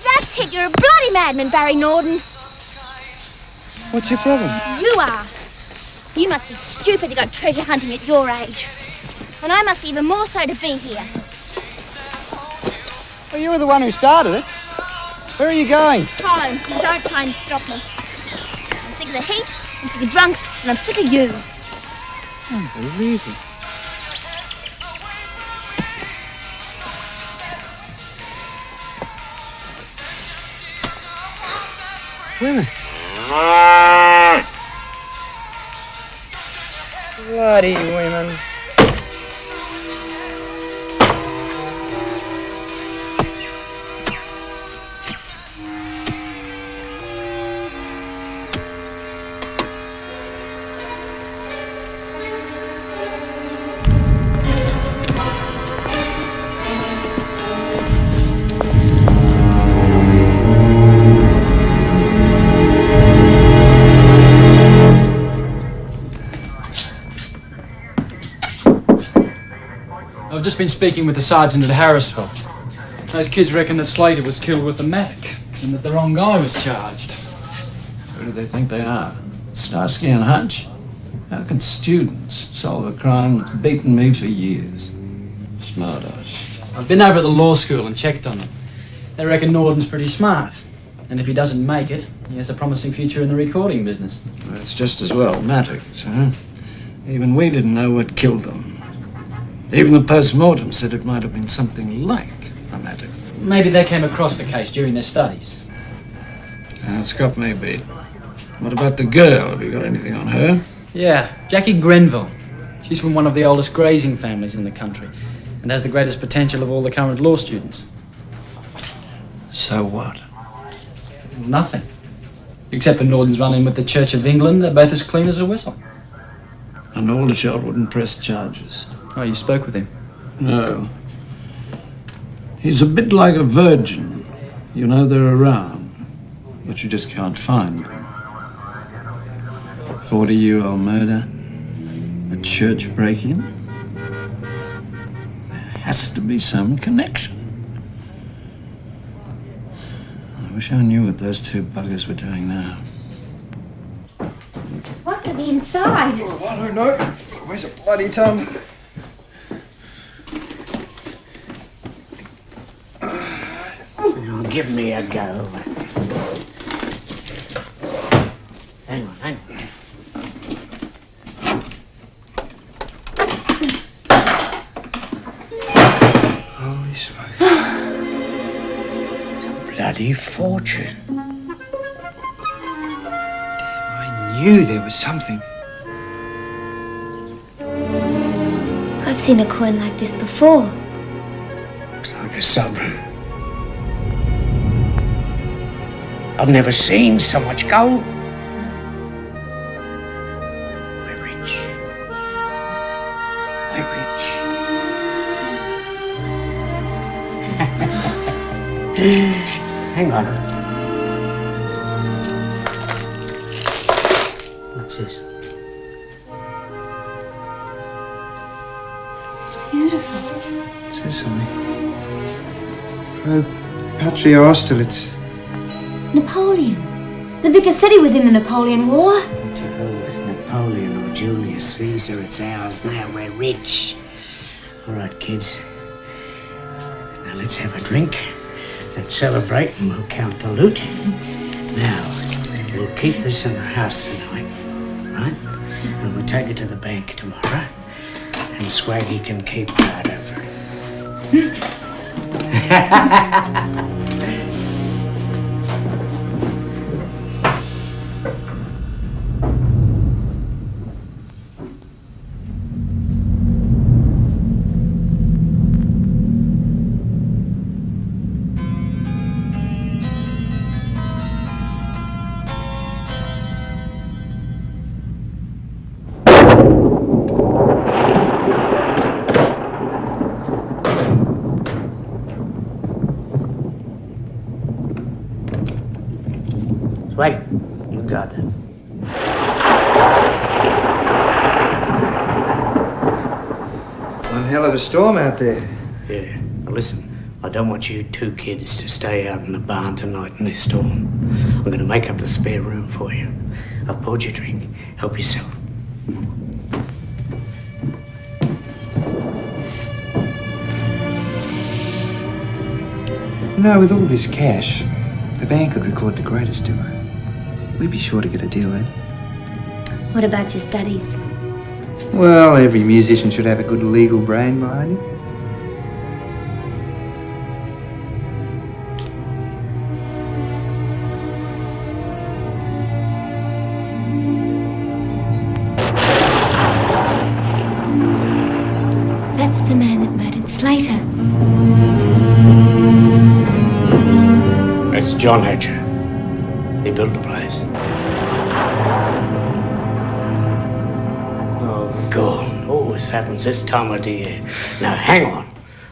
That's it, you're a bloody madman, Barry Norden. What's your problem? You are. You must be stupid to go treasure hunting at your age. And I must be even more so to be here. Well, you were the one who started it. Where are you going? Home, and don't try and stop me. I'm sick of the heat, I'm sick of drunks, and I'm sick of you. Unbelievable. Women. Bloody women. I've just been speaking with the sergeant at Harrisville. Those kids reckon that Slater was killed with a mattock and that the wrong guy was charged. Who do they think they are? Starsky and Hutch? How can students solve a crime that's beaten me for years? Smart ass. I've been over at the law school and checked on them. They reckon Norden's pretty smart. And if he doesn't make it, he has a promising future in the recording business. That's just as well, mattocks, huh? Even we didn't know what killed them. Even the post-mortem said it might have been something like a mattock. Maybe they came across the case during their studies. It's got me beat. What about the girl? Have you got anything on her? Yeah, Jackie Grenville. She's from one of the oldest grazing families in the country and has the greatest potential of all the current law students. So what? Nothing. Except for Norden's run-in with the Church of England, they're both as clean as a whistle. An Aldershot wouldn't press charges. Oh, you spoke with him? No. He's a bit like a virgin. You know they're around, but you just can't find them. 40-year-old murder, a church break-in. There has to be some connection. I wish I knew what those two buggers were doing now. What could be inside? Oh, I don't know. Where's a bloody tongue? Give me a go. Hang on. Holy smoke. It's a bloody fortune. I knew there was something. I've seen a coin like this before. Looks like a sovereign. I've never seen so much gold. We're rich. We're rich. Hang on. What's this? Beautiful. Says something. Pro Patria Austerlitz. Napoleon. The vicar said he was in the Napoleon War. Napoleon or Julius Caesar. It's ours now. We're rich. All right, kids. Now let's have a drink and celebrate, and we'll count the loot. Now, we'll keep this in the house tonight, right? And we'll take it to the bank tomorrow, and Swaggy can keep guard over it. Swaggy, you got it. One hell of a storm out there. Yeah. Now listen, I don't want you two kids to stay out in the barn tonight in this storm. I'm going to make up the spare room for you. I've poured your drink. Help yourself. You know, with all this cash, the band could record the greatest duo. We'd be sure to get a deal then. What about your studies? Well, every musician should have a good legal brain behind him. That's the man that murdered Slater. That's John Hatcher. He built the place. Oh, God. Always happens this time of the year. Now, hang on.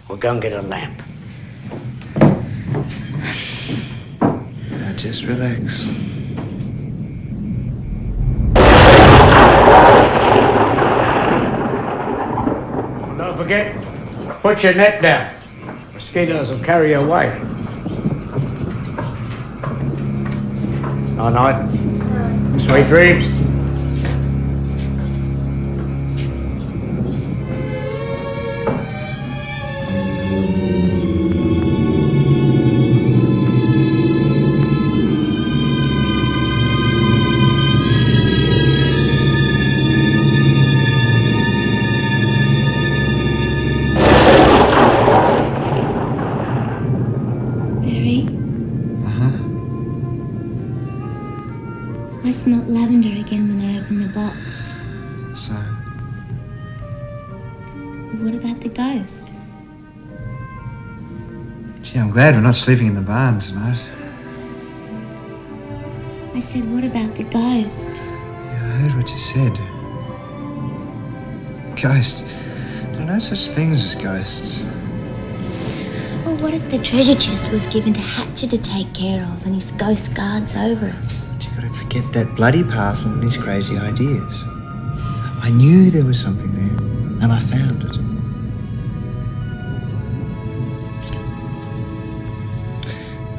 We'll go and get a lamp. Now, just relax. Don't forget, put your net down. Mosquitoes will carry you away. Night. Sweet dreams. Barry? I smelt lavender again when I opened the box. So? What about the ghost? Gee, I'm glad we're not sleeping in the barn tonight. I said, what about the ghost? Yeah, I heard what you said. Ghost. There are no such things as ghosts. Well, what if the treasure chest was given to Hatcher to take care of and his ghost guards over it? You gotta forget that bloody parcel and his crazy ideas. I knew there was something there, and I found it.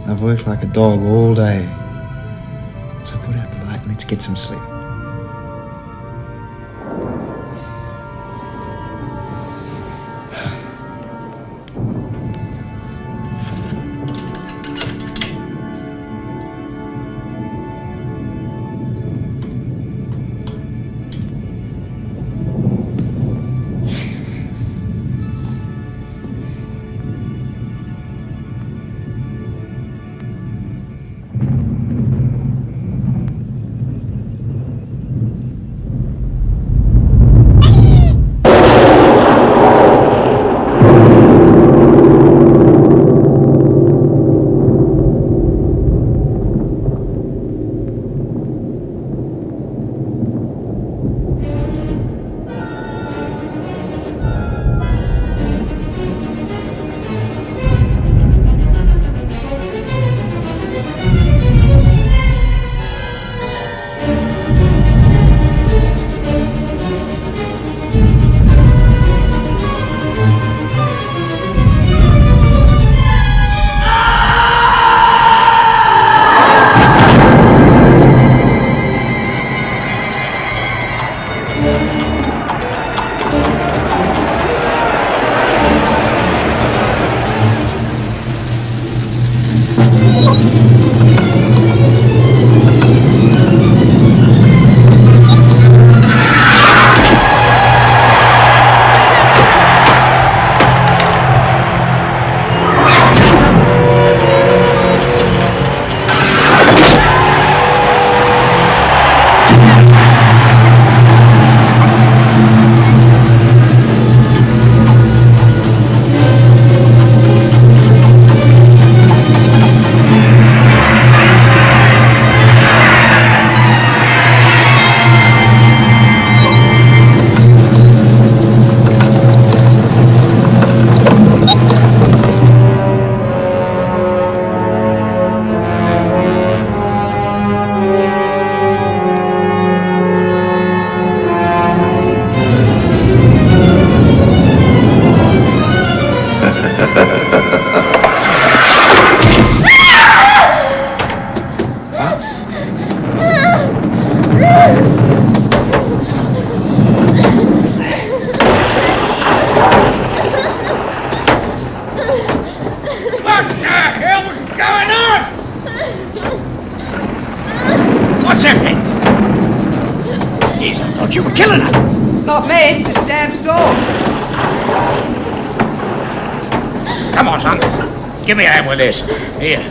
I've worked like a dog all day. So put out the light and let's get some sleep. Thought you were killing her. Not me, it's the damn store. Come on, son. Give me a hand with this. Here.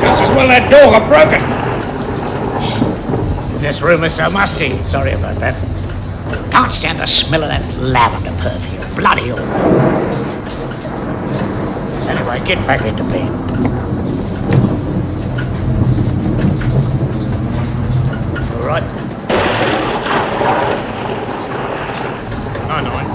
Just as well that door got broken. This room is so musty. Sorry about that. Can't stand the smell of that lavender perfume. Bloody awful. Anyway, get back into bed. All right. Night-night.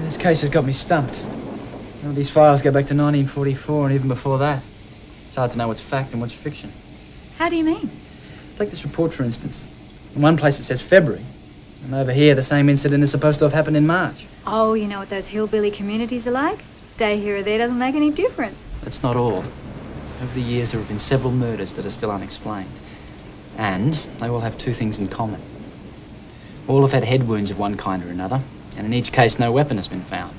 This case has got me stumped. All these files go back to 1944 and even before that. It's hard to know what's fact and what's fiction. How do you mean? Take this report, for instance. In one place it says February, and over here the same incident is supposed to have happened in March. Oh, you know what those hillbilly communities are like? Day here or there doesn't make any difference. That's not all. Over the years there have been several murders that are still unexplained. And they all have two things in common. All have had head wounds of one kind or another, and in each case no weapon has been found.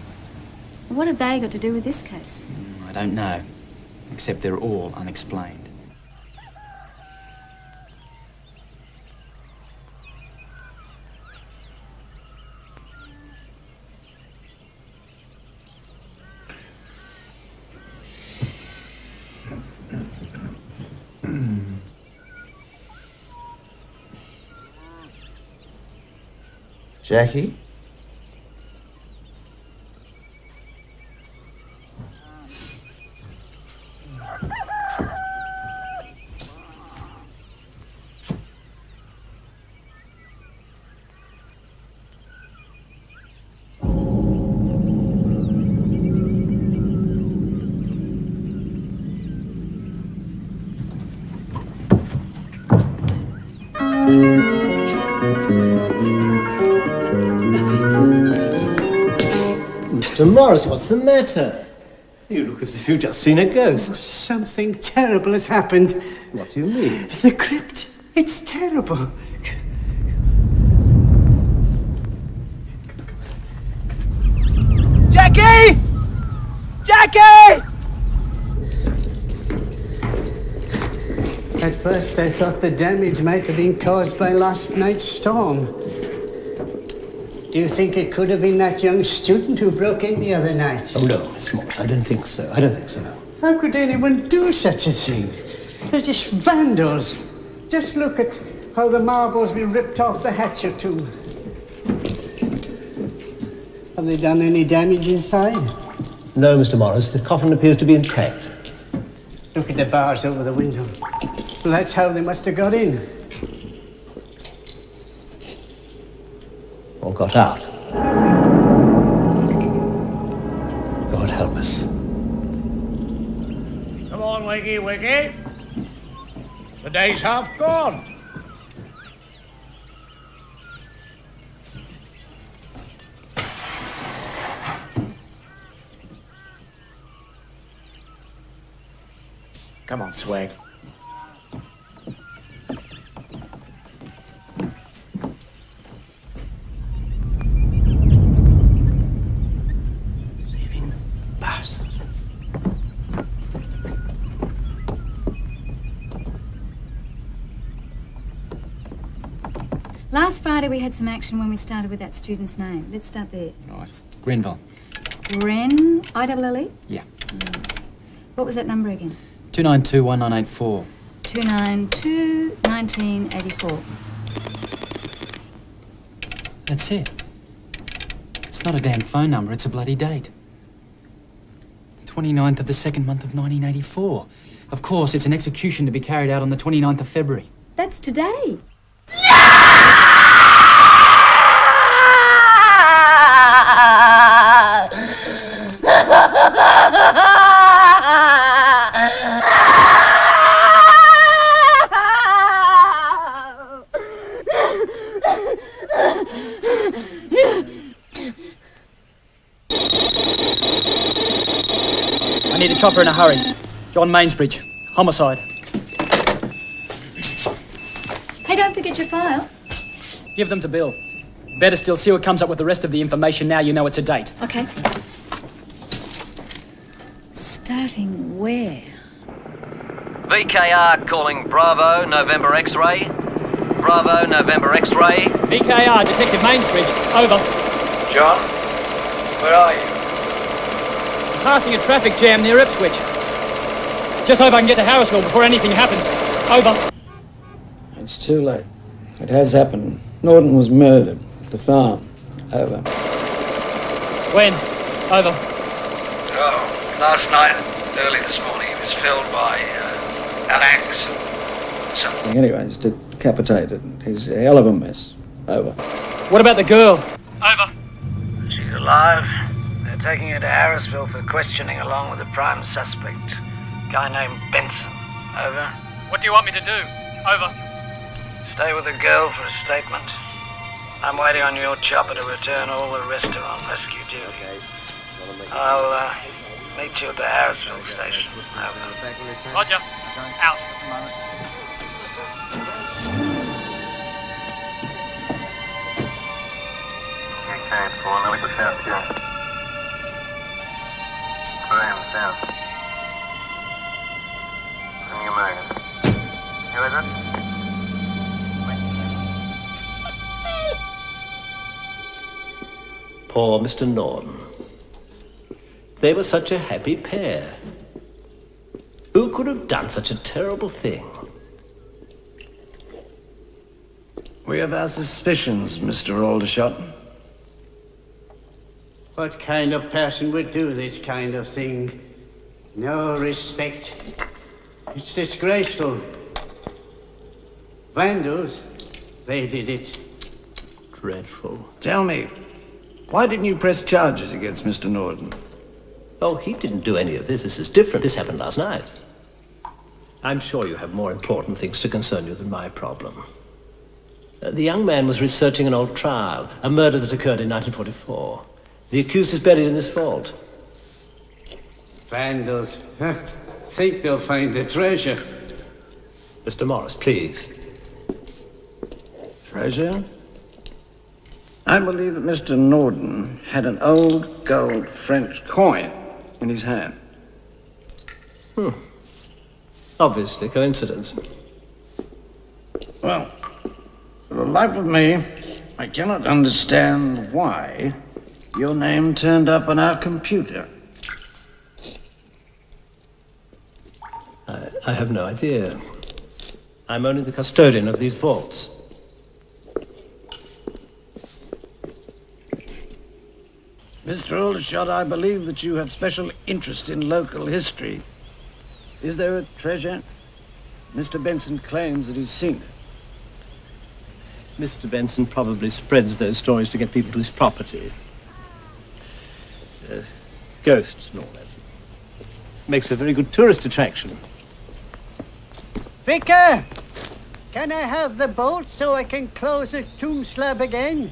What have they got to do with this case? I don't know, except they're all unexplained. Jackie? Mr. Morris, what's the matter? You look as if you've just seen a ghost. Something terrible has happened. What do you mean? The crypt. It's terrible. Jackie! Jackie! At first I thought the damage might have been caused by last night's storm. Do you think it could have been that young student who broke in the other night? Oh, no, Miss Morris, I don't think so. I don't think so. How could anyone do such a thing? They're just vandals. Just look at how the marble's been ripped off the Hatcher tomb. Have they done any damage inside? No, Mr. Morris, the coffin appears to be intact. Look at the bars over the window. Well, that's how they must have got in. Or got out. God help us. Come on, Wiggy, Wiggy. The day's half gone. Come on, Swag. Bastard. Last Friday we had some action when we started with that student's name. Let's start there. Right. Grenville. Ren, I-double-L-E? Yeah. What was that number again? 2921984. 292-1984. That's it. It's not a damn phone number, it's a bloody date. The 29th of the second month of 1984. Of course, it's an execution to be carried out on the 29th of February. That's today. I need a chopper in a hurry. John Mainsbridge. Homicide. Hey, don't forget your file. Give them to Bill. Better still, see what comes up with the rest of the information now you know it's a date. Okay. Starting where? VKR calling Bravo, November X-ray. Bravo, November X-ray. VKR, Detective Mainsbridge. Over. John, where are you? Passing a traffic jam near Ipswich. Just hope I can get to Harrisville before anything happens. Over. It's too late. It has happened. Norton was murdered at the farm. Over. When? Over. Oh, last night, early this morning, he was felled by an axe or something. Anyway, he's decapitated. He's a hell of a mess. Over. What about the girl? Over. She's alive. They're taking her to Harrisville for questioning along with the prime suspect, a guy named Benson. Over. What do you want me to do? Over. Stay with the girl for a statement. I'm waiting on your chopper to return. All the rest are on rescue duty. I'll meet you at the Harrisville station. Over. Roger. Out. Okay, for medical shout here. Graham down. Bring your magnet. You with it? Poor Mr. Norton. They were such a happy pair. Who could have done such a terrible thing? We have our suspicions, Mr. Aldershot. What kind of person would do this kind of thing? No respect. It's disgraceful. Vandals, they did it. Dreadful. Tell me, why didn't you press charges against Mr. Norton? Oh, he didn't do any of this. This is different. This happened last night. I'm sure you have more important things to concern you than my problem. The young man was researching an old trial, a murder that occurred in 1944. The accused is buried in this vault. Vandals. Think they'll find the treasure. Mr. Morris, please. Treasure? I believe that Mr. Norton had an old gold French coin in his hand. Obviously, coincidence. Well, for the life of me, I cannot understand why your name turned up on our computer. I have no idea. I'm only the custodian of these vaults. Mr. Aldershot, I believe that you have special interest in local history. Is there a treasure? Mr. Benson claims that he's seen it. Mr. Benson probably spreads those stories to get people to his property. Ghosts and all that. Makes a very good tourist attraction. Vicar! Can I have the bolt so I can close the tomb slab again?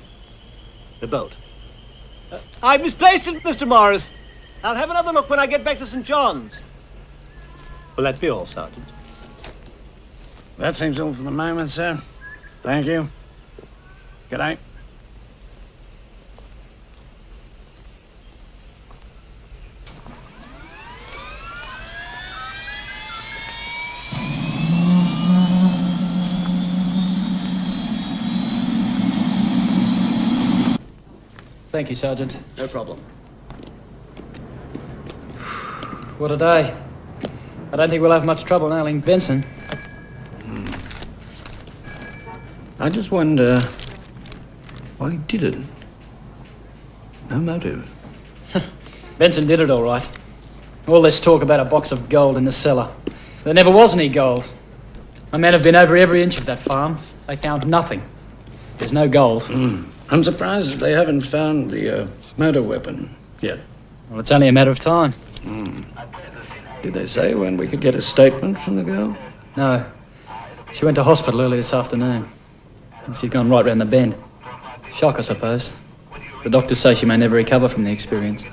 The bolt. I've misplaced it, Mr. Morris. I'll have another look when I get back to St. John's. Will that be all, Sergeant? That seems all for the moment, sir. Thank you. Good night. Thank you, Sergeant. No problem. What a day. I don't think we'll have much trouble nailing Benson. I just wonder why he did it. No motive. Benson did it all right. All this talk about a box of gold in the cellar. There never was any gold. My men have been over every inch of that farm. They found nothing. There's no gold. I'm surprised that they haven't found the murder weapon yet. Well, it's only a matter of time. Did they say when we could get a statement from the girl? No. She went to hospital early this afternoon. She's gone right round the bend. Shock, I suppose. The doctors say she may never recover from the experience.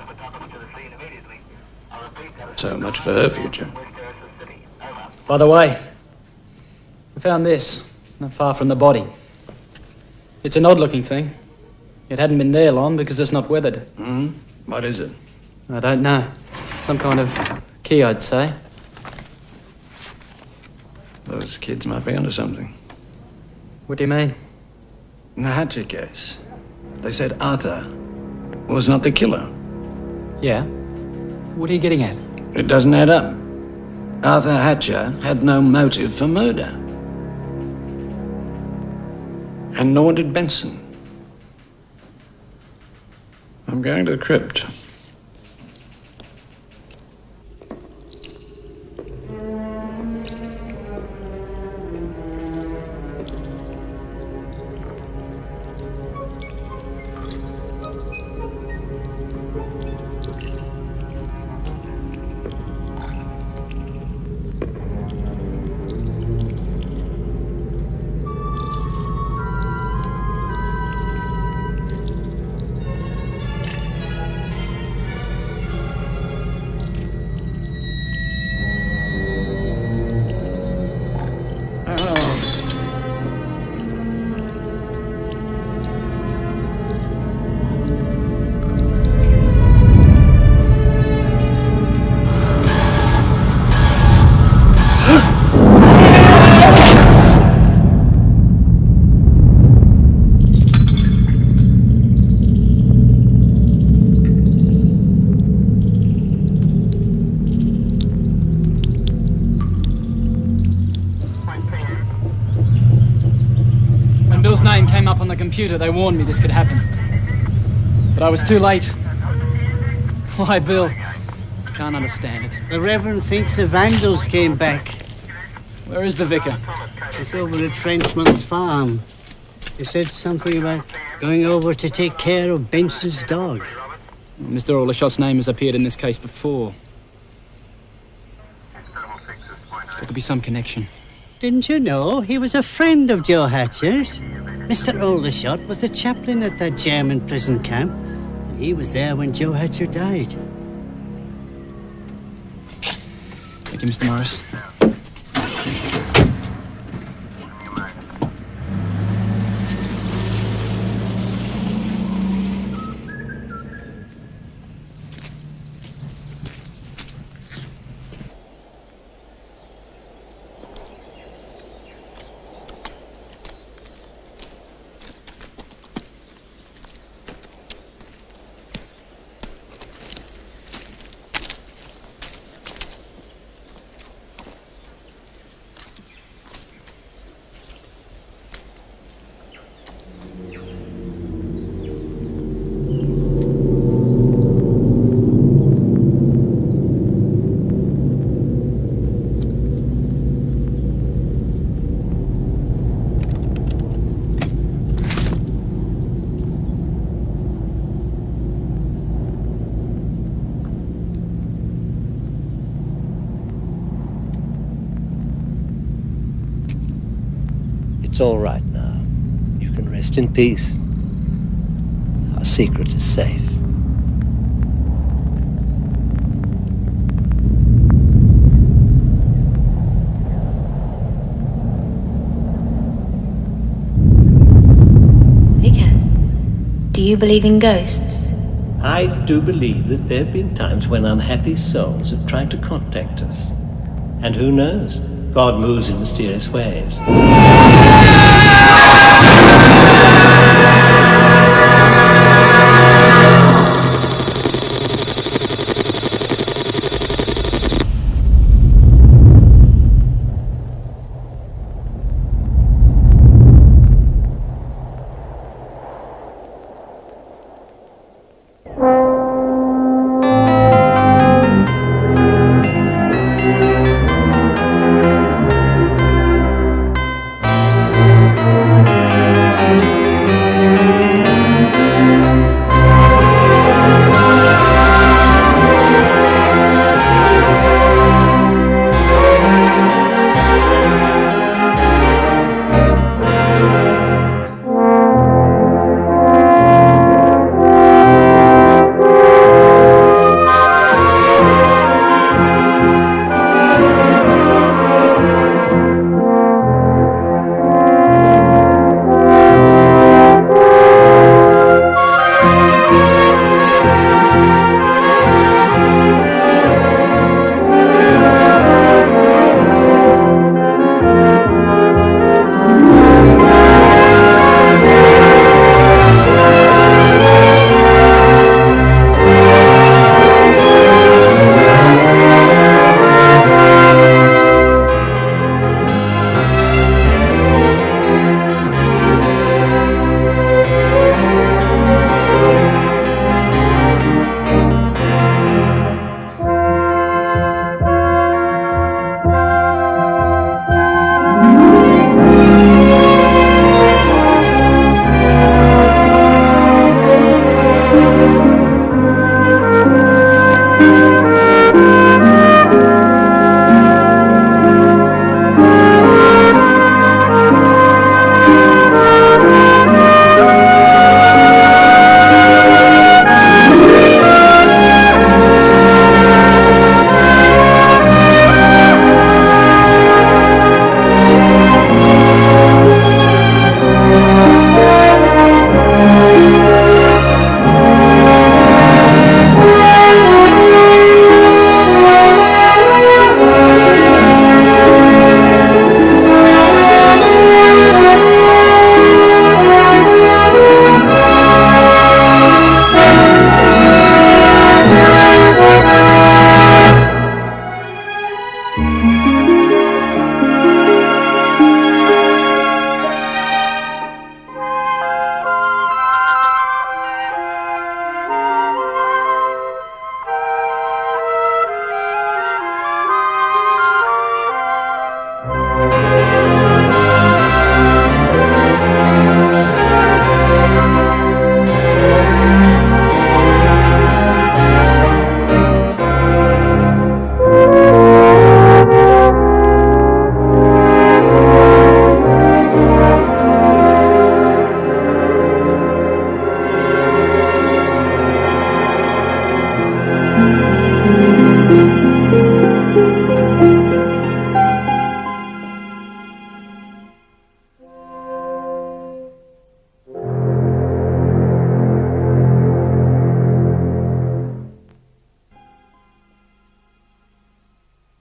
So much for her future. By the way, we found this, not far from the body. It's an odd-looking thing. It hadn't been there long because it's not weathered. What is it? I don't know. Some kind of key, I'd say. Those kids might be onto something. What do you mean? In the Hatcher case, they said Arthur was not the killer. Yeah? What are you getting at? It doesn't add up. Arthur Hatcher had no motive for murder. And nor did Benson. I'm going to the crypt. Name came up on the computer, they warned me this could happen. But I was too late. Why, Bill? Can't understand it. The Reverend thinks the vandals came back. Where is the vicar? He's over at Frenchman's farm. He said something about going over to take care of Benson's dog. Well, Mr. Aldershot's name has appeared in this case before. There's got to be some connection. Didn't you know he was a friend of Joe Hatcher's? Mr. Aldershot was the chaplain at that German prison camp. And he was there when Joe Hatcher died. Thank you, Mr. Morris. It's all right now. You can rest in peace. Our secret is safe. Do you believe in ghosts? I do believe that there have been times when unhappy souls have tried to contact us. And who knows? God moves in mysterious ways.